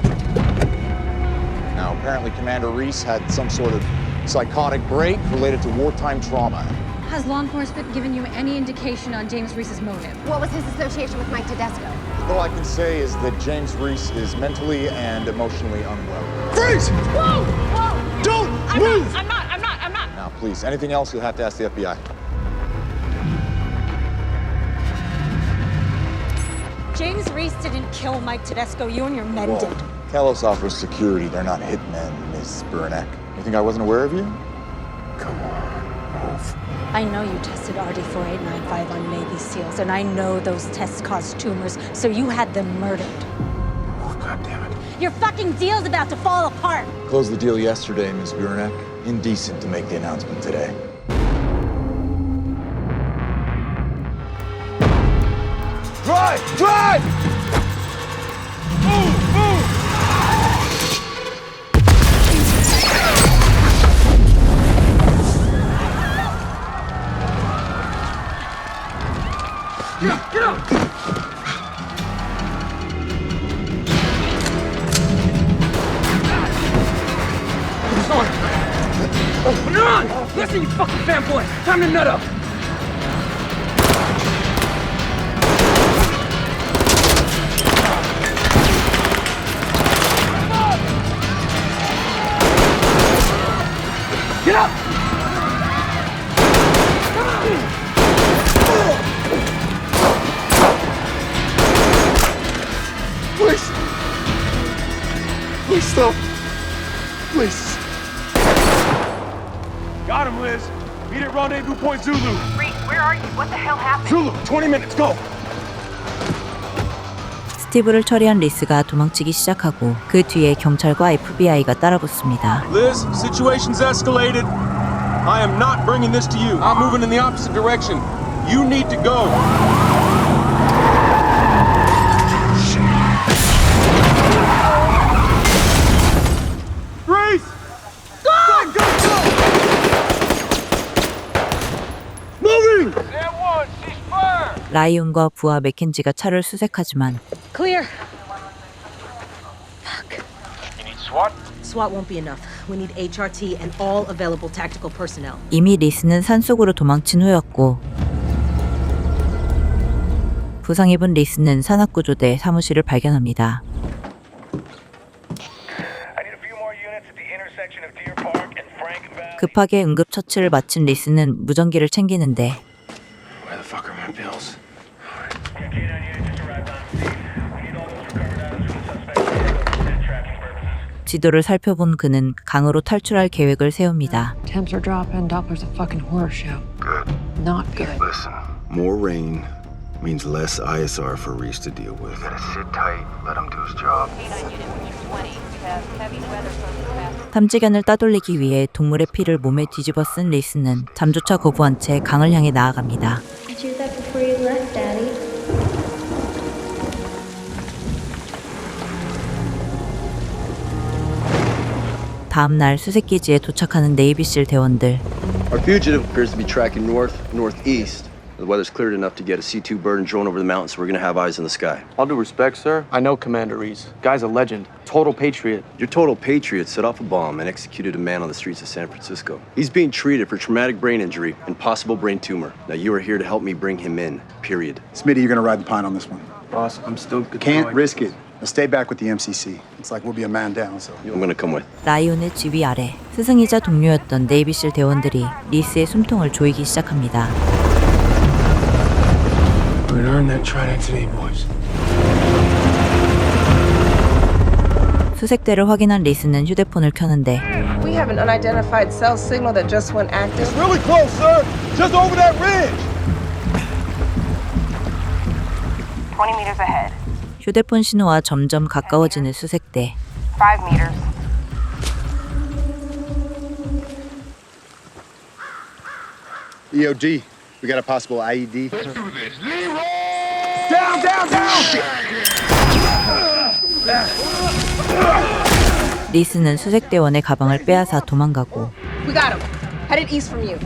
Now, apparently Commander Reese had some sort of psychotic break related to wartime trauma. Has law enforcement given you any indication on James Reese's motive? What was his association with Mike Tedesco? All I can say is that James Reese is mentally and emotionally unwell. Freeze! Whoa! Whoa! Don't move! I'm not. Now, please, anything else you'll have to ask the FBI. James Reese didn't kill Mike Tedesco. You and your men Whoa. did. Kalos offers security. They're not hitmen, Miss Buranek. You think I wasn't aware of you? Come on, move. I know you tested RD4895 on Navy SEALs, and I know those tests caused tumors, so you had them murdered. Oh, God damn it. Your fucking deal's about to fall apart. Closed the deal yesterday, Miss Buranek. Indecent to make the announcement today. Drive! Drive! Move! Move! Get up! Put it on! Listen, you fucking fanboy! Time to nut up! Get up! Please! Please stop! Please! Got him, Liz. Meet at Rendezvous Point Zulu. Reese, where are you? What the hell happened? Zulu, 20 minutes, go! 스티브를 처리한 리스가 도망치기 시작하고 그 뒤에 경찰과 FBI가 따라붙습니다. Liz, situation's escalated. I am not bringing this to you. I'm moving in the opposite direction. You need to go. Reese! Go! Go! Go! Moving! 라이온과 부하 맥켄지가 차를 수색하지만 Clear. You need SWAT? SWAT won't be enough. We need HRT and all available tactical personnel. 이미 리스는 산속으로 도망친 후였고 부상 입은 리스는 산악구조대 사무실을 발견합니다. 급하게 응급처치를 마친 리스는 무전기를 챙기는데 Where the fuck are my bills? 지도를 살펴본 그는 강으로 탈출할 계획을 세웁니다. Temps are dropping. Doppler's a fucking horror show. Good. Not good. Listen, more rain means less ISR for Reese to deal with. You gotta sit tight, let him do his job. 탐지견을 따돌리기 위해 동물의 피를 몸에 뒤집어 쓴 리스는 잠조차 거부한 채 강을 향해 나아갑니다. I chewed that before you left, Daddy. 다음 날 수색기지에 도착하는 네이비실 대원들. Our fugitive appears to be tracking northeast. The weather's cleared enough to get a C2 bird and drone over the mountains, so we're gonna have eyes in the sky. All due respect, sir. I know Commander Reese. Guy's a legend. Total patriot. Your total patriot set off a bomb and executed a man on the streets of San Francisco. He's being treated for traumatic brain injury and possible brain tumor. Now you are here to help me bring him in, period. Smitty, you're gonna ride the pine on this one. Boss, I'm still Can't risk it. Now stay back with the MCC. It's like we'll be a man down, so. I'm gonna come with. 라이온의 지휘 아래 스승이자 동료였던 네이비실 대원들이 리스의 숨통을 조이기 시작합니다. We're gonna earn that trident today, boys. 수색대를 확인한 리스는 휴대폰을 켜는데 We have an unidentified cell signal that just went active. It's really close, sir. Just over that ridge. 20 meters ahead. 휴대폰 신호와 점점 가까워지는 수색대. 5 meters. EOD, we got a possible IED. Let's do this. Leroy! Down, down, down! 리스는 수색대원의 가방을 빼앗아 도망가고 We got him. Headed east from you.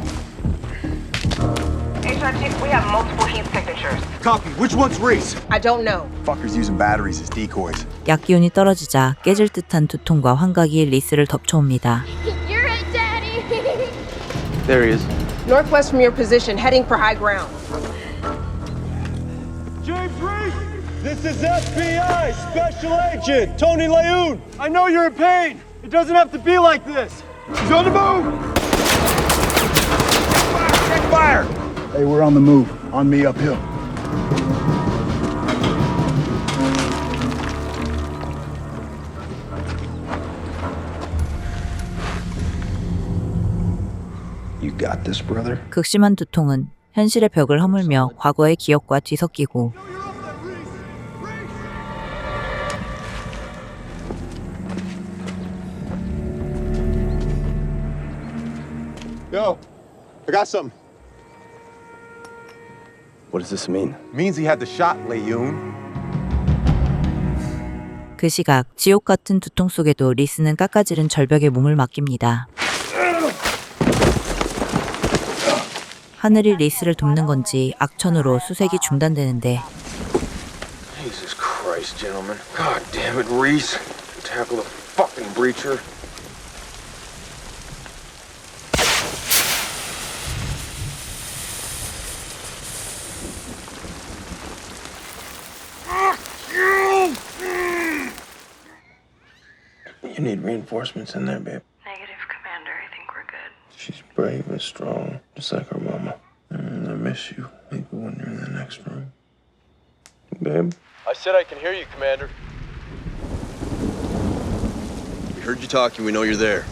HRT, we have multiple heat signatures. Copy. Which one's Reese? I don't know. Fuckers using batteries as decoys. 약기운이 떨어지자 깨질 듯한 두통과 환각이 리스를 덮쳐옵니다. You're it, Daddy. There he is. Northwest from your position, heading for high ground. James Reese! This is FBI Special Agent Tony Leone. I know you're in pain. It doesn't have to be like this. He's on the move! Check fire! Hey, we're on the move. On me uphill. You got this, brother? 극심한 두통은 현실의 벽을 허물며 과거의 기억과 뒤섞이고 Yo, I got something. What does this mean? Means he had the shot, Leone. 그 시각 지옥 같은 두통 속에도 리스는 깎아지른 절벽에 몸을 맡깁니다. 하늘이 리스를 돕는 건지 악천후로 수색이 중단되는데 Jesus Christ, gentlemen. God damn it, Reese. Tackle the fucking breacher. You need reinforcements in there, babe. Negative, Commander. I think we're good. She's brave and strong, just like her mama. I miss you. Maybe when you're in the next room. Babe? I said I can hear you, Commander. We heard you talking. We know you're there.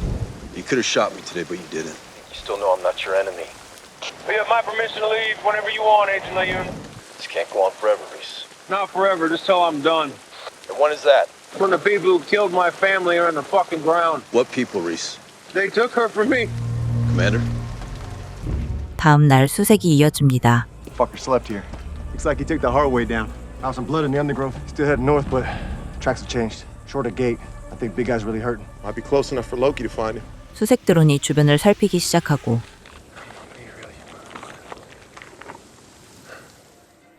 You could have shot me today, but you didn't. You still know I'm not your enemy. You have my permission to leave whenever you want, Agent Layun. This can't go on forever, Reese. Not forever, just till I'm done. And when is that? When the people who killed my family are in the fucking ground. What people, Reese? They took her from me. Commander? 다음 날 수색이 이어집니다. Fucker slept here. Looks like he took the hard way down. Found some blood in the undergrowth. Still heading north, but tracks have changed. Short a gate. I think big guy's really hurting. Might be close enough for Loki to find him. 수색 드론이 주변을 살피기 시작하고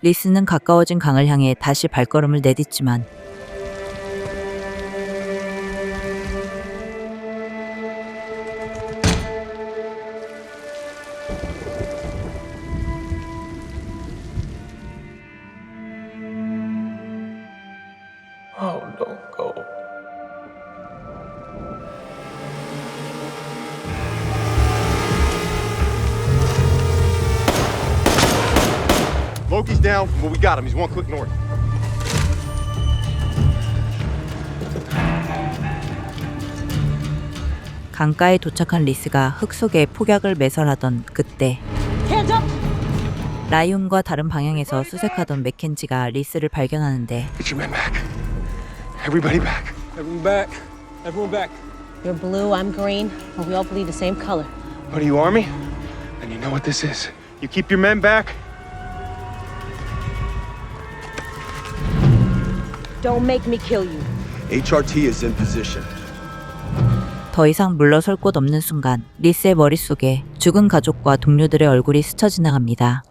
리스는 가까워진 강을 향해 다시 발걸음을 내딛지만 Oh, don't go. Loki's down. Well, we got him. He's one click north. 강가에 도착한 리스가 흙 속에 폭약을 매설하던 그때 라이온과 다른 방향에서 수색하던 맥켄지가 리스를 발견하는데 Get your men back. Everybody back. Everyone back. Everyone back. You're blue, I'm green, but we all bleed the same color. What are you, Army? And you know what this is. You keep your men back. Don't make me kill you. HRT is in position. 더 이상 물러설 곳 없는 순간 리스의 머릿속에 죽은 가족과 동료들의 얼굴이 스쳐 지나갑니다.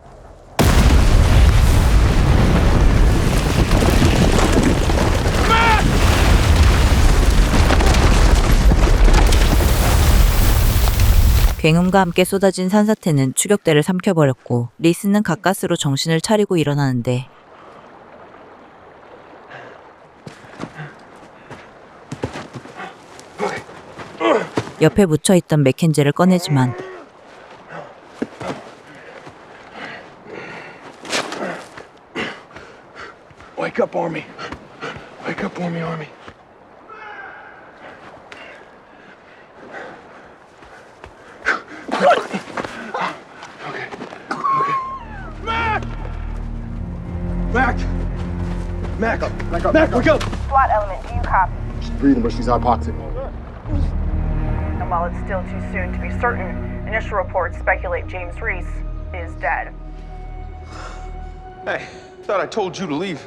굉음과 함께 쏟아진 산사태는 추격대를 삼켜버렸고 리스는 가까스로 정신을 차리고 일어나는데 옆에 묻혀있던 맥켄지를 꺼내지만 Wake up, Army. Wake up, Army. Mac! Mac, wake up! SWAT element, do you copy? She's breathing, but she's hypoxic. And while it's still too soon to be certain, initial reports speculate James Reese is dead. Hey, thought I told you to leave.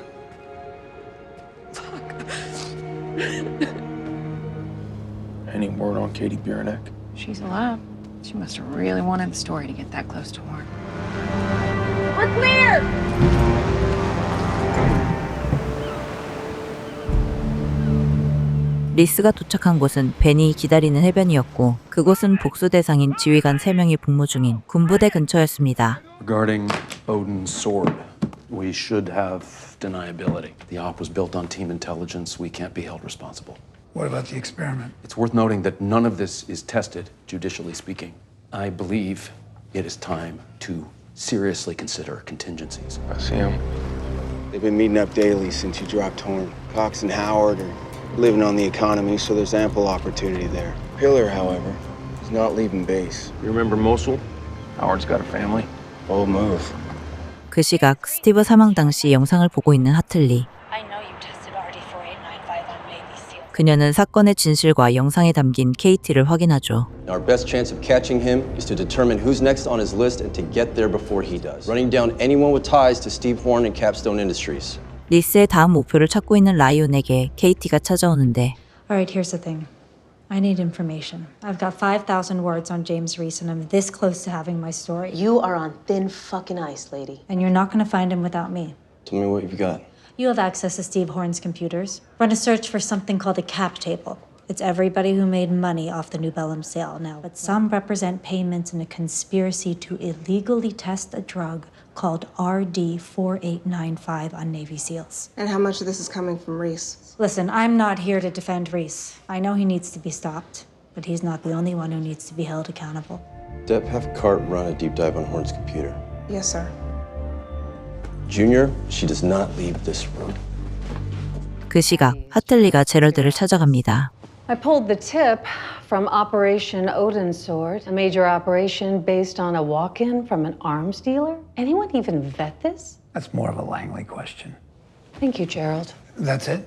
Any word on Katie Buranek? She's alive. She must have really wanted the story to get that close to Horn. We're clear! 리스가 도착한 곳은 벤이 기다리는 해변이었고 그곳은 복수 대상인 지휘관 3명이 복무 중인 군부대 근처였습니다. Regarding Odin's sword, we should have deniability. The op was built on team intelligence. We can't be held responsible. What about the experiment? It's worth noting that none of this is tested, judicially speaking. I believe it is time to seriously consider contingencies. I see him. They've been meeting up daily since you dropped Horn. Cox and Howard are living on the economy, so there's ample opportunity there. Pillar, however, is not leaving base. You remember Mosul? Howard's got a family. Bold move. 그 시각 스티브 사망 당시 영상을 보고 있는 하틀리. 그녀는 사건의 진실과 영상에 담긴 KT를 확인하죠. Our best chance of catching him is to determine who's next on his list and to get there before he does. Running down anyone with ties to Steve Horn and Capstone Industries. 리스의 다음 목표를 찾고 있는 라이온에게 KT가 찾아오는데 All right, here's the thing. I need information. I've got 5,000 words on James Reese, and I'm this close to having my story. You are on thin fucking ice, lady. And you're not going to find him without me. Tell me what you've got. You have access to Steve Horn's computers. Run a search for something called a cap table. It's everybody who made money off the New Bellum sale now, but some represent payments in a conspiracy to illegally test a drug called RD-4895 on Navy SEALs. And how much of this is coming from Reese? Listen, I'm not here to defend Reese. I know he needs to be stopped, but he's not the only one who needs to be held accountable. Deb, have Cart run a deep dive on Horn's computer. Yes, sir. Junior, she does not leave this room. 그 시각 하틀리가 제럴드를 찾아갑니다. I pulled the tip from Operation Odin Sword, a major operation based on a walk-in from an arms dealer. Anyone even vet this? That's more of a Langley question. Thank you, Gerald. That's it?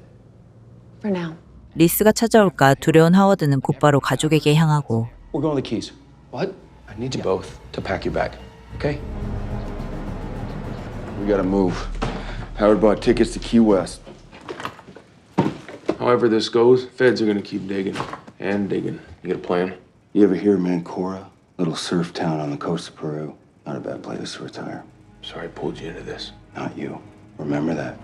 For now. 리스가 찾아올까 두려운 하워드는 곧바로 가족에게 향하고 We're going to the Keys. What? I need you both to pack your bag, okay? We gotta move. Howard bought tickets to Key West. However this goes, feds are gonna keep digging and digging. You got a plan? You ever hear of Mancora? Little surf town on the coast of Peru. Not a bad place to retire. Sorry I pulled you into this. Not you. Remember that.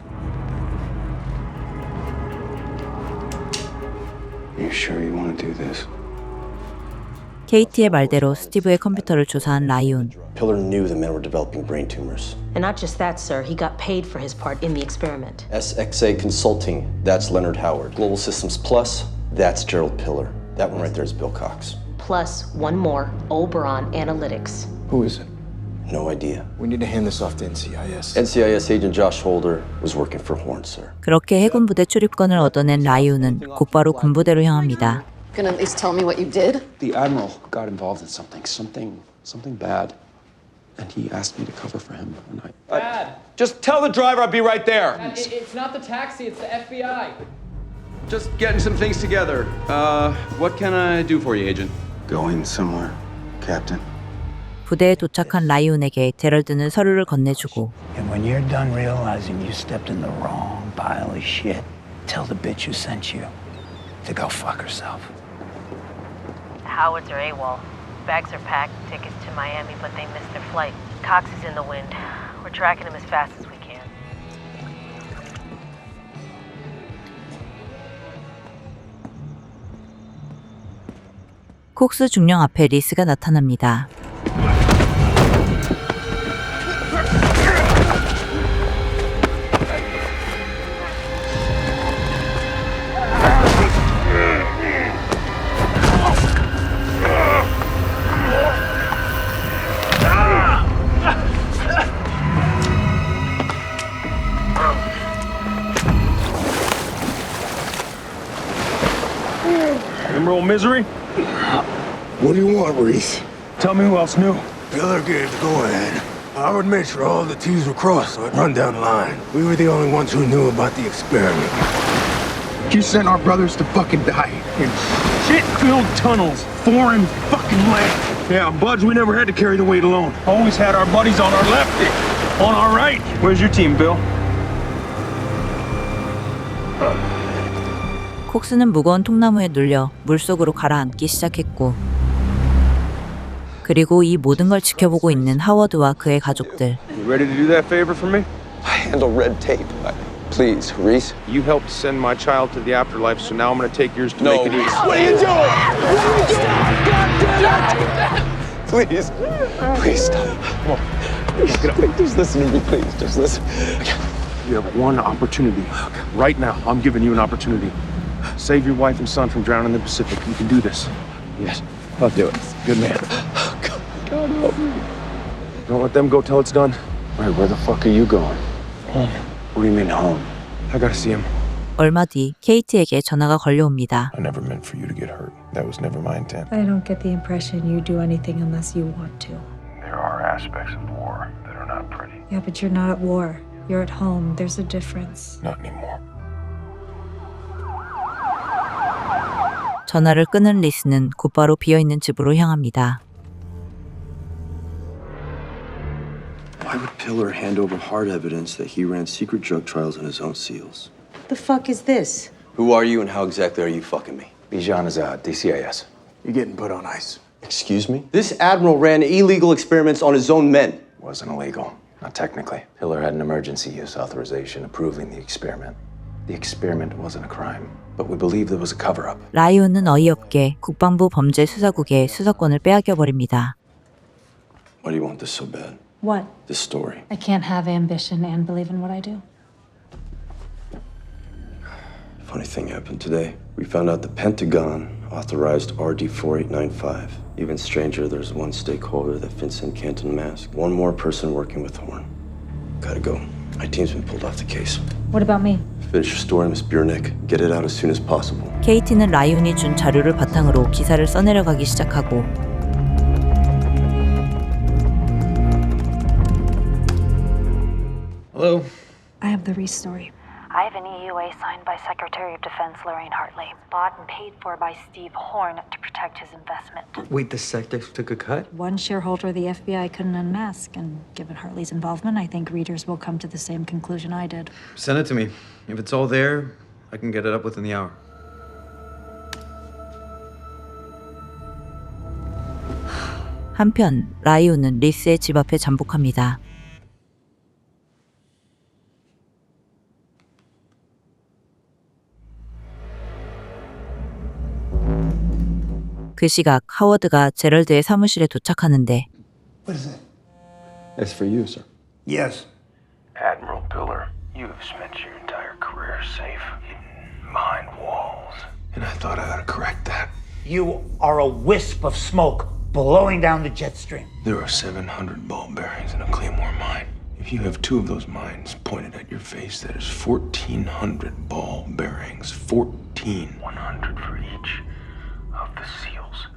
You sure you want to do this? KT의 말대로 스티브의 컴퓨터를 조사한 라이온. Pillar knew the men were developing brain tumors. And not just that, sir. He got paid for his part in the experiment. SXA Consulting, that's Leonard Howard. Global Systems Plus, that's Gerald Pillar. That one right there is Bill Cox. Plus one more, Oberon Analytics. Who is it? No idea. We need to hand this off to NCIS. NCIS agent Josh Holder was working for Horn, sir. 그렇게 해군 부대 출입권을 얻어낸 라이온은 곧바로 군부대로 향합니다. Gonna at least tell me what you did? The Admiral got involved in something bad. And he asked me to cover for him. And Dad! Just tell the driver I'll be right there. Dad, it's not the taxi, it's the FBI. Just getting some things together. What can I do for you, Agent? Going somewhere, Captain. 부대에 도착한 라이온에게 제럴드는 서류를 건네주고 And when you're done realizing you stepped in the wrong pile of shit, tell the bitch who sent you to go fuck herself. Howards are AWOL. Bags are packed, tickets to Miami, but they missed their flight. Cox is in the wind. We're tracking him as fast as we can. 콕스 중령 앞에 리스가 나타납니다. Emerald Misery? What do you want, Reese? Tell me who else knew. Pillar gave the go-ahead. Howard made sure all the T's were crossed so I'd run down the line. We were the only ones who knew about the experiment. You sent our brothers to fucking die in shit-filled tunnels, foreign fucking land. Yeah, Buds, we never had to carry the weight alone. Always had our buddies on our left, on our right. Where's your team, Bill? 콕스는 무거운 통나무에 눌려 물속으로 가라앉기 시작했고 그리고 이 모든 걸 지켜보고 있는 하워드와 그의 가족들. You ready to do that favor for me? I handle red tape. Please, Reese. You helped send my child to the afterlife, so now I'm gonna take yours to make it easy. What are you doing? Please. Please stop. Come on. Get up. Just listen to me, please. Just listen. You have one opportunity. Right now, I'm giving you an opportunity. Save your wife and son from drowning in the Pacific. You can do this. Yes, I'll do it. Good man. God help me. Don't let them go till it's done. Wait, where the fuck are you going? Home. What do you mean home? I gotta see him. 얼마 뒤 케이트에게 전화가 걸려옵니다. I never meant for you to get hurt. That was never my intent. I don't get the impression you do anything unless you want to. There are aspects of war that are not pretty. Yeah, but you're not at war. You're at home. There's a difference. Not anymore. 전화를 끊은 리스는 곧바로 비어있는 집으로 향합니다. Why would Pillar hand over hard evidence that he ran secret drug trials on his own SEALs? The fuck is this? Who are you and how exactly are you fucking me? Bijan is DCIS. You're getting put on ice. Excuse me? This admiral ran illegal experiments on his own men. Wasn't illegal. Not technically. Pillar had an emergency use authorization approving the experiment. The experiment wasn't a crime, but we believe there was a cover-up. 라이온은 어이없게 국방부 범죄수사국의 수사권을 빼앗겨 버립니다. Why do you want this so bad? What? This story. I can't have ambition and believe in what I do. Funny thing happened today. We found out the Pentagon Authorized RD-4895. Even stranger, there's one stakeholder that Vincent can't unmask. One more person working with Horn. Gotta go. My team's been pulled off the case. What about me? Finish your story, Miss Burnick. Get it out as soon as possible. KT는 라이온이 준 자료를 바탕으로 기사를 써내려가기 시작하고 Hello. I have the Reese story. I have an EUA signed by Secretary of Defense Lorraine Hartley, bought and paid for by Steve Horn to protect his investment. Wait, the Sector took a cut? One shareholder the FBI couldn't unmask, and given Hartley's involvement, I think readers will come to the same conclusion I did. Send it to me. If it's all there, I can get it up within the hour. 한편 라이온은 리스의 집 앞에 잠복합니다. 그 시각 하워드가 제럴드의 사무실에 도착하는데 What is it? It's for you, sir. Yes. Admiral Pillar, you have spent your entire career safe, hidden behind walls. And I thought I ought to correct that. You are a wisp of smoke blowing down the jet stream. There are 700 ball bearings in a Claymore mine. If you have 2 of those mines pointed at your face, that is 1,400 ball bearings. 1,100 for each of the SEALs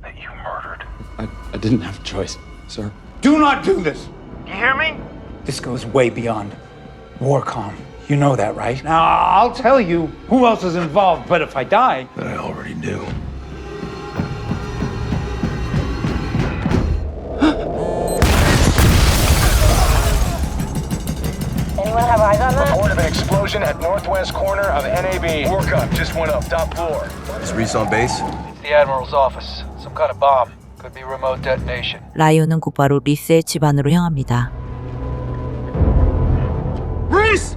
that you murdered. I didn't have a choice, sir. Do not do this. You hear me? This goes way beyond Warcom. You know that, right? Now, I'll tell you who else is involved, but if I die... That I already do. Anyone have eyes on that? Report of an explosion at northwest corner of NAB. Workup just went up, top floor. Is Reese on base? It's the Admiral's office. Some kind of bomb. Could be remote detonation. 라이온은 곧바로 리스의 집 안으로 향합니다. Reese!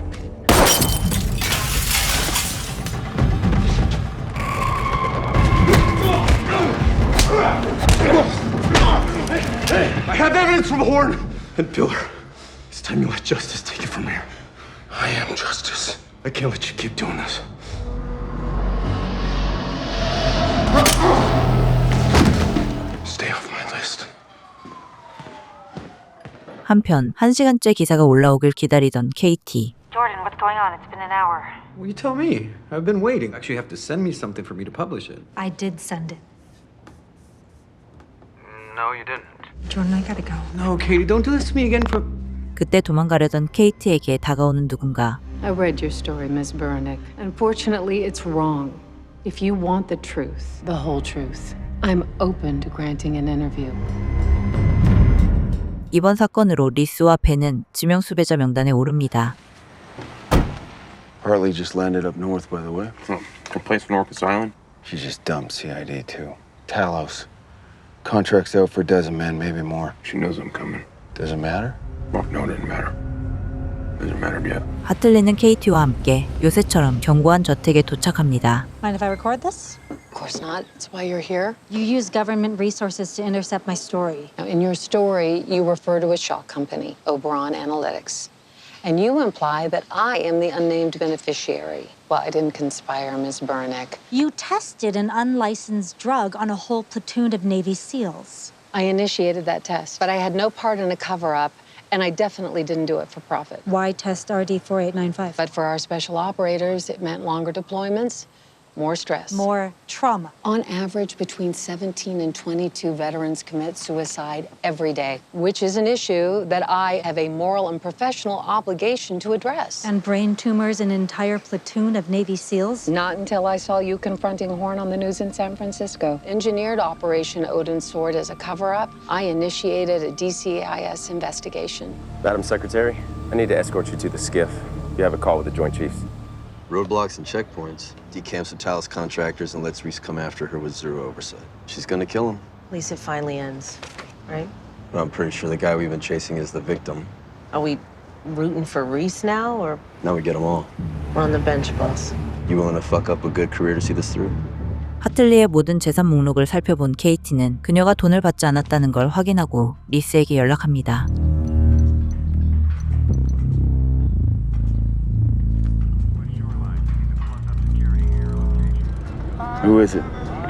I have evidence from Horn and Pillar. It's time you let justice take it from here. I am justice. I can't let you keep doing this. Stay off my list. 한편 1시간째 기사가 올라오길 기다리던 KT. Jordan, what's going on? It's been an hour. Well, you tell me. I've been waiting. Actually, you have to send me something for me to publish it. I did send it. No, you didn't. Jordan, I gotta go. No, Katie, don't do this to me again for... 그때 도망가려던 KT에게 다가오는 누군가. I read your story, Miss Burnick. Unfortunately, it's wrong. If you want the truth, the whole truth, I'm open to granting an interview. 이번 사건으로 리스와 벤은 지명수배자 명단에 오릅니다. Hartley just landed up north, by the way. A place on Orcas Island? She just dumped CID, too. Talos. Contracts out for a dozen men, maybe more. She knows I'm coming. Does it matter? Well, no, it didn't matter. Hasn't mattered yet. 하틀리는 KT와 함께 요새처럼 견고한 저택에 도착합니다. Mind if I record this? Of course not. That's why you're here. You use government resources to intercept my story. Now, in your story, you refer to a shock company, Oberon Analytics. And you imply that I am the unnamed beneficiary. Well, I didn't conspire, Ms. Burnick. You tested an unlicensed drug on a whole platoon of Navy SEALs. I initiated that test, but I had no part in a cover-up, and I definitely didn't do it for profit. Why test RD-4895? But for our special operators, it meant longer deployments, more stress. More trauma. On average, between 17 and 22 veterans commit suicide every day, which is an issue that I have a moral and professional obligation to address. And brain tumors an entire platoon of Navy SEALs? Not until I saw you confronting Horn on the news in San Francisco. Engineered Operation Odin's Sword as a cover-up. I initiated a DCIS investigation. Madam Secretary, I need to escort you to the skiff. You have a call with the Joint Chiefs. Roadblocks and checkpoints. Decamps the Talos contractors and lets Reese come after her with zero oversight. She's gonna kill him. At least it finally ends, right? But I'm pretty sure the guy we've been chasing is the victim. Are we rooting for Reese now, or Now we get them all. we're on the bench, boss? You willing to fuck up a good career to see this through? 하틀리의 모든 재산 목록을 살펴본 KT는 그녀가 돈을 받지 않았다는 걸 확인하고 리스에게 연락합니다. Who is it?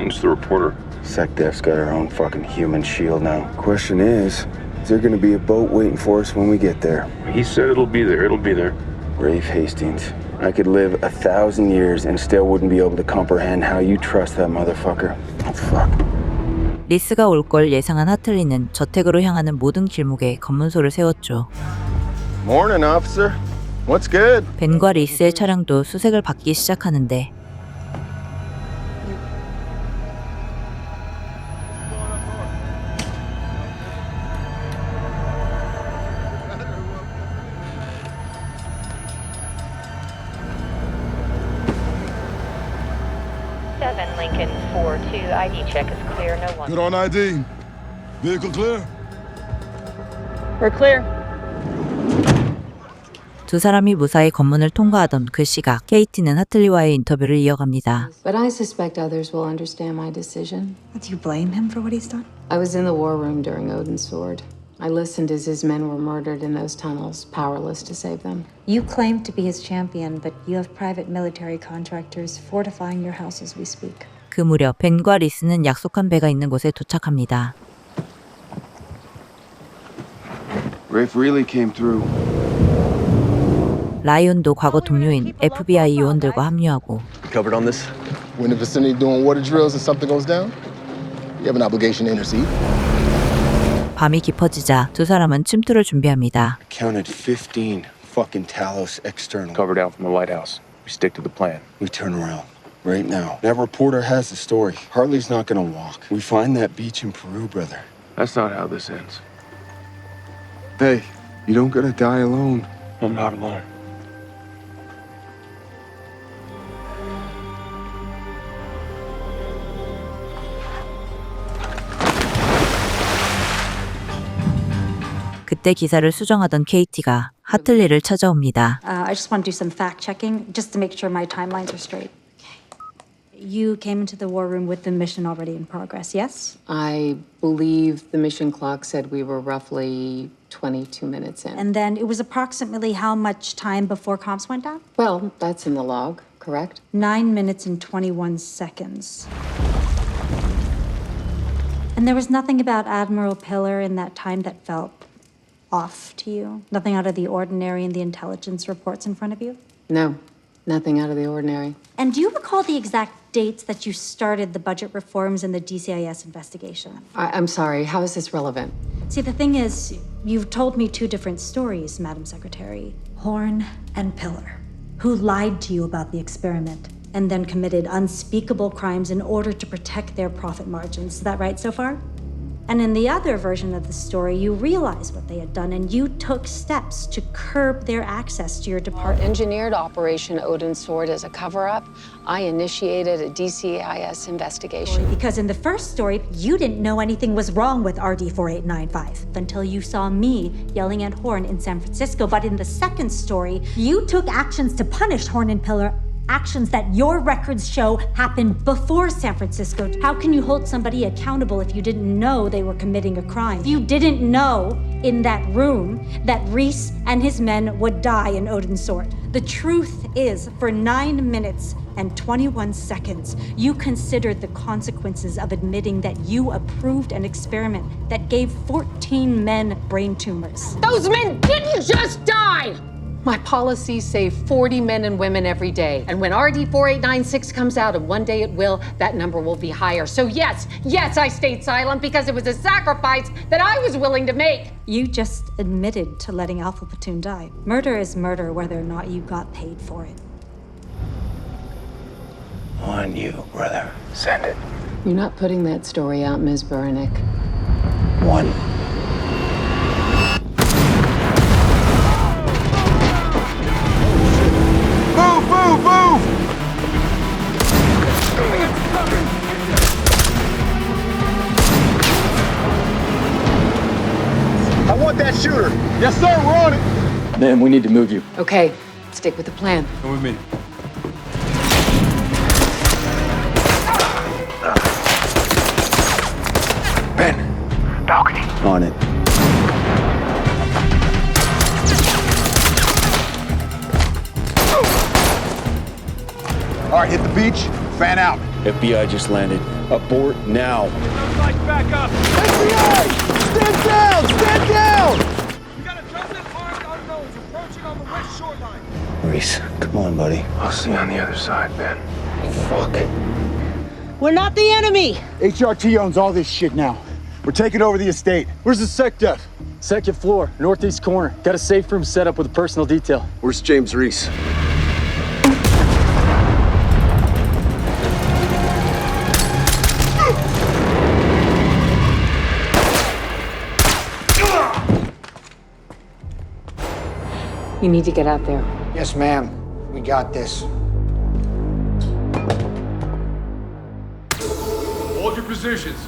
Who's the reporter? SecDef's got our own fucking human shield now. Question is there gonna be a boat waiting for us when we get there? He said it'll be there. It'll be there. Rafe Hastings. I could live 1,000 years and still wouldn't be able to comprehend how you trust that motherfucker. Oh, fuck. 리스가 올 걸 예상한 하틀리는 저택으로 향하는 모든 길목에 검문소를 세웠죠. Morning, officer. What's good? 벤과 리스의 차량도 수색을 받기 시작하는데 Lincoln 4-2 ID check is clear. No one. Good on ID. Vehicle clear? We're clear. 두 사람이 무사히 검문을 통과하던 그 시각 케이티는 하틀리와의 인터뷰를 이어갑니다. But I suspect others will understand my decision. Do you blame him for what he's done? I was in the war room during Odin's Sword. I listened as his men were murdered in those tunnels, powerless to save them. You claim to be his champion, but you have private military contractors fortifying your house as we speak. 그 무렵 벤과 리스는 약속한 배가 있는 곳에 도착합니다. Rafe really came through. 라이온도 과거 동료인 FBI 요원들과 합류하고 Covered on this? We're in the vicinity doing water drills and something goes down? You have an obligation to intercede. 밤이 깊어지자 두 사람은 침투를 준비합니다. Counted 15 fucking Talos external. Cover down from the lighthouse. We stick to the plan. We turn around. Right now. That reporter has the story. Hartley's not gonna walk. We find that beach in Peru, brother. That's not how this ends. Hey, you don't gotta die alone. I'm not alone. 그때 기사를 수정하던 케이티가 하틀리를 찾아옵니다. I just want to do some fact checking just to make sure my timelines are straight. You came into the war room with the mission already in progress, yes? I believe the mission clock said we were roughly 22 minutes in. And then it was approximately how much time before comms went down? Well, that's in the log, correct? 9 minutes and 21 seconds. And there was nothing about Admiral Pillar in that time that felt off to you? Nothing out of the ordinary in the intelligence reports in front of you? No, nothing out of the ordinary. And do you recall the exact dates that you started the budget reforms and the DCIS investigation? I'm sorry, how is this relevant? See, the thing is, you've told me two different stories, Madam Secretary. Horn and Pillar, who lied to you about the experiment and then committed unspeakable crimes in order to protect their profit margins. Is that right so far? And in the other version of the story, you realized what they had done and you took steps to curb their access to your department. Engineered Operation Odin's Sword as a cover-up. I initiated a DCIS investigation. Because in the first story, you didn't know anything was wrong with RD-4895 until you saw me yelling at Horn in San Francisco. But in the second story, you took actions to punish Horn and Pillar, actions that your records show happened before San Francisco. How can you hold somebody accountable if you didn't know they were committing a crime? If you didn't know in that room that Reese and his men would die in Odin's Sword. The truth is, for 9 minutes and 21 seconds, you considered the consequences of admitting that you approved an experiment that gave 14 men brain tumors. Those men didn't just die! My policies save 40 men and women every day. And when RD-4896 comes out, and one day it will, that number will be higher. So yes, I stayed silent because it was a sacrifice that I was willing to make. You just admitted to letting Alpha Platoon die. Murder is murder whether or not you got paid for it. On you, brother. Send it. You're not putting that story out, Ms. Beranek. One. Move, move, move! I want that shooter. Yes, sir, we're on it. Man, we need to move you. Okay, stick with the plan. Come with me. Ben, balcony. On it. All right, hit the beach, fan out. FBI just landed. Abort now. Back up! FBI! Stand down! Stand down! We got a dozen armed unknowns approaching on the west shoreline. Reese, come on, buddy. I'll see you on the other side, Ben. Fuck. We're not the enemy! HRT owns all this shit now. We're taking over the estate. Where's the sec def? Second floor, northeast corner. Got a safe room set up with a personal detail. Where's James Reese? You need to get out there. Yes, ma'am. We got this. Hold your positions.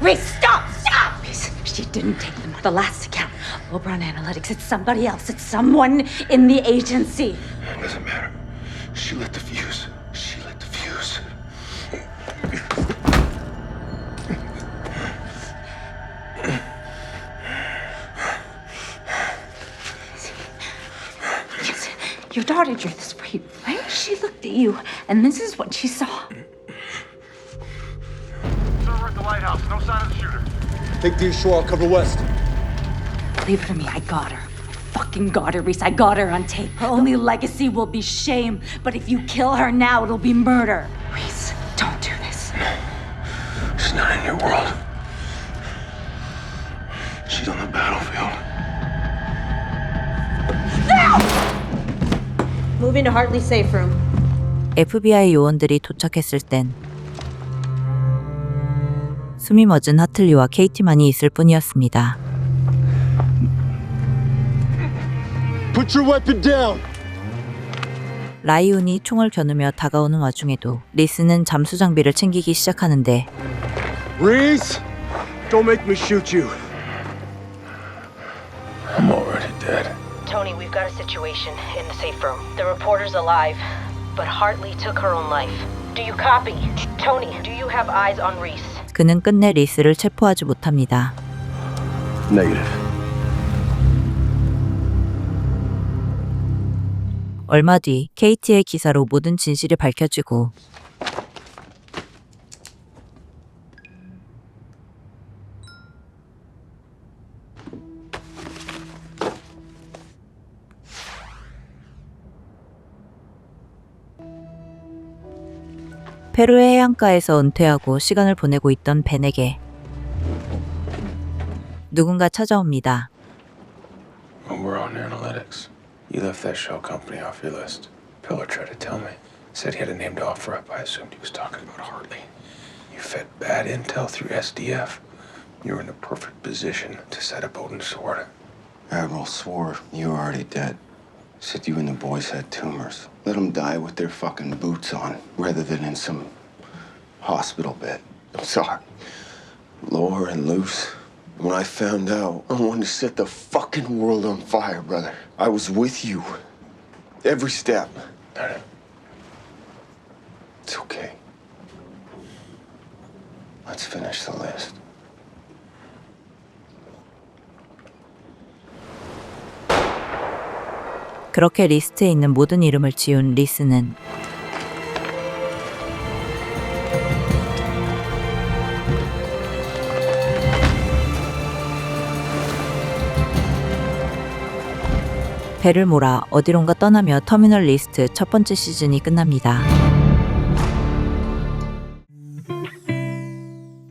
Reese, stop! Stop! Reese, she didn't take them. The last account. Oberon Analytics. It's somebody else. It's someone in the agency. It doesn't matter. She lit the fuse. She lit the fuse. Your daughter drew this for you, right? She looked at you, and this is what she saw. Server at the lighthouse. No sign of the shooter. Take the shore, I'll cover west. Leave her to me. I got her. Fucking got her, Reese. I got her on tape. Her only legacy will be shame. But if you kill her now, it'll be murder. Reese, don't do this. She's not in your world. She's on the battlefield. Moving to Hartley safe room. FBI 요원들이 도착했을 땐 숨이 멎은 하틀리와 케이티만이 있을 뿐이었습니다. Put your weapon down. 라이온이 총을 겨누며 다가오는 와중에도 리스는 잠수 장비를 챙기기 시작하는데 Reese, don't make me shoot you. I'm already dead. Tony, we've got a situation in the safe room. The reporter's alive, but Hartley took her own life. Do you copy? Tony, do you have eyes on Reese? 그는 끝내 리스를 체포하지 못합니다. Negative. 얼마 뒤 케이티의 기사로 모든 진실이 밝혀지고 페루의 해안가에서 은퇴하고 시간을 보내고 있던 벤에게 누군가 찾아옵니다. Oberon Analytics. You left that shell company off your list. Pillar tried to tell me. Said he had a name to offer up. I assumed he was talking about Hartley. You fed bad intel through SDF. You're in the perfect position to set up Odin's sword. Admiral swore you were already dead. Said you and the boys had tumors. Let them die with their fucking boots on, rather than in some hospital bed. I'm sorry. Lower and loose. When I found out, I wanted to set the fucking world on fire, brother. I was with you. Every step. It's okay. Let's finish the list. 그렇게 리스트에 있는 모든 이름을 지운 리스는 배를 몰아 어디론가 떠나며 터미널 리스트 첫 번째 시즌이 끝납니다.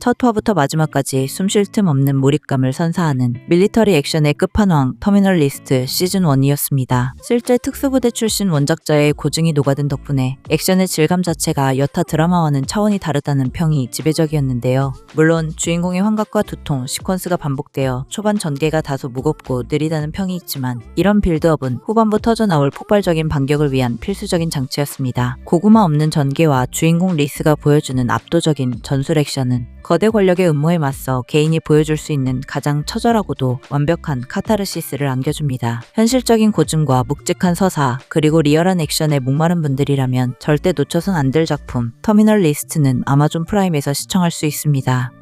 첫 화부터 마지막까지 숨 쉴 틈 없는 몰입감을 선사하는 밀리터리 액션의 끝판왕 터미널 리스트 시즌1이었습니다. 실제 특수부대 출신 원작자의 고증이 녹아든 덕분에 액션의 질감 자체가 여타 드라마와는 차원이 다르다는 평이 지배적이었는데요. 물론 주인공의 환각과 두통, 시퀀스가 반복되어 초반 전개가 다소 무겁고 느리다는 평이 있지만 이런 빌드업은 후반부 터져나올 폭발적인 반격을 위한 필수적인 장치였습니다. 고구마 없는 전개와 주인공 리스가 보여주는 압도적인 전술 액션은 거대 권력의 음모에 맞서 개인이 보여줄 수 있는 가장 처절하고도 완벽한 카타르시스를 안겨줍니다. 현실적인 고증과 묵직한 서사, 그리고 리얼한 액션에 목마른 분들이라면 절대 놓쳐선 안 될 작품 터미널 리스트는 아마존 프라임에서 시청할 수 있습니다.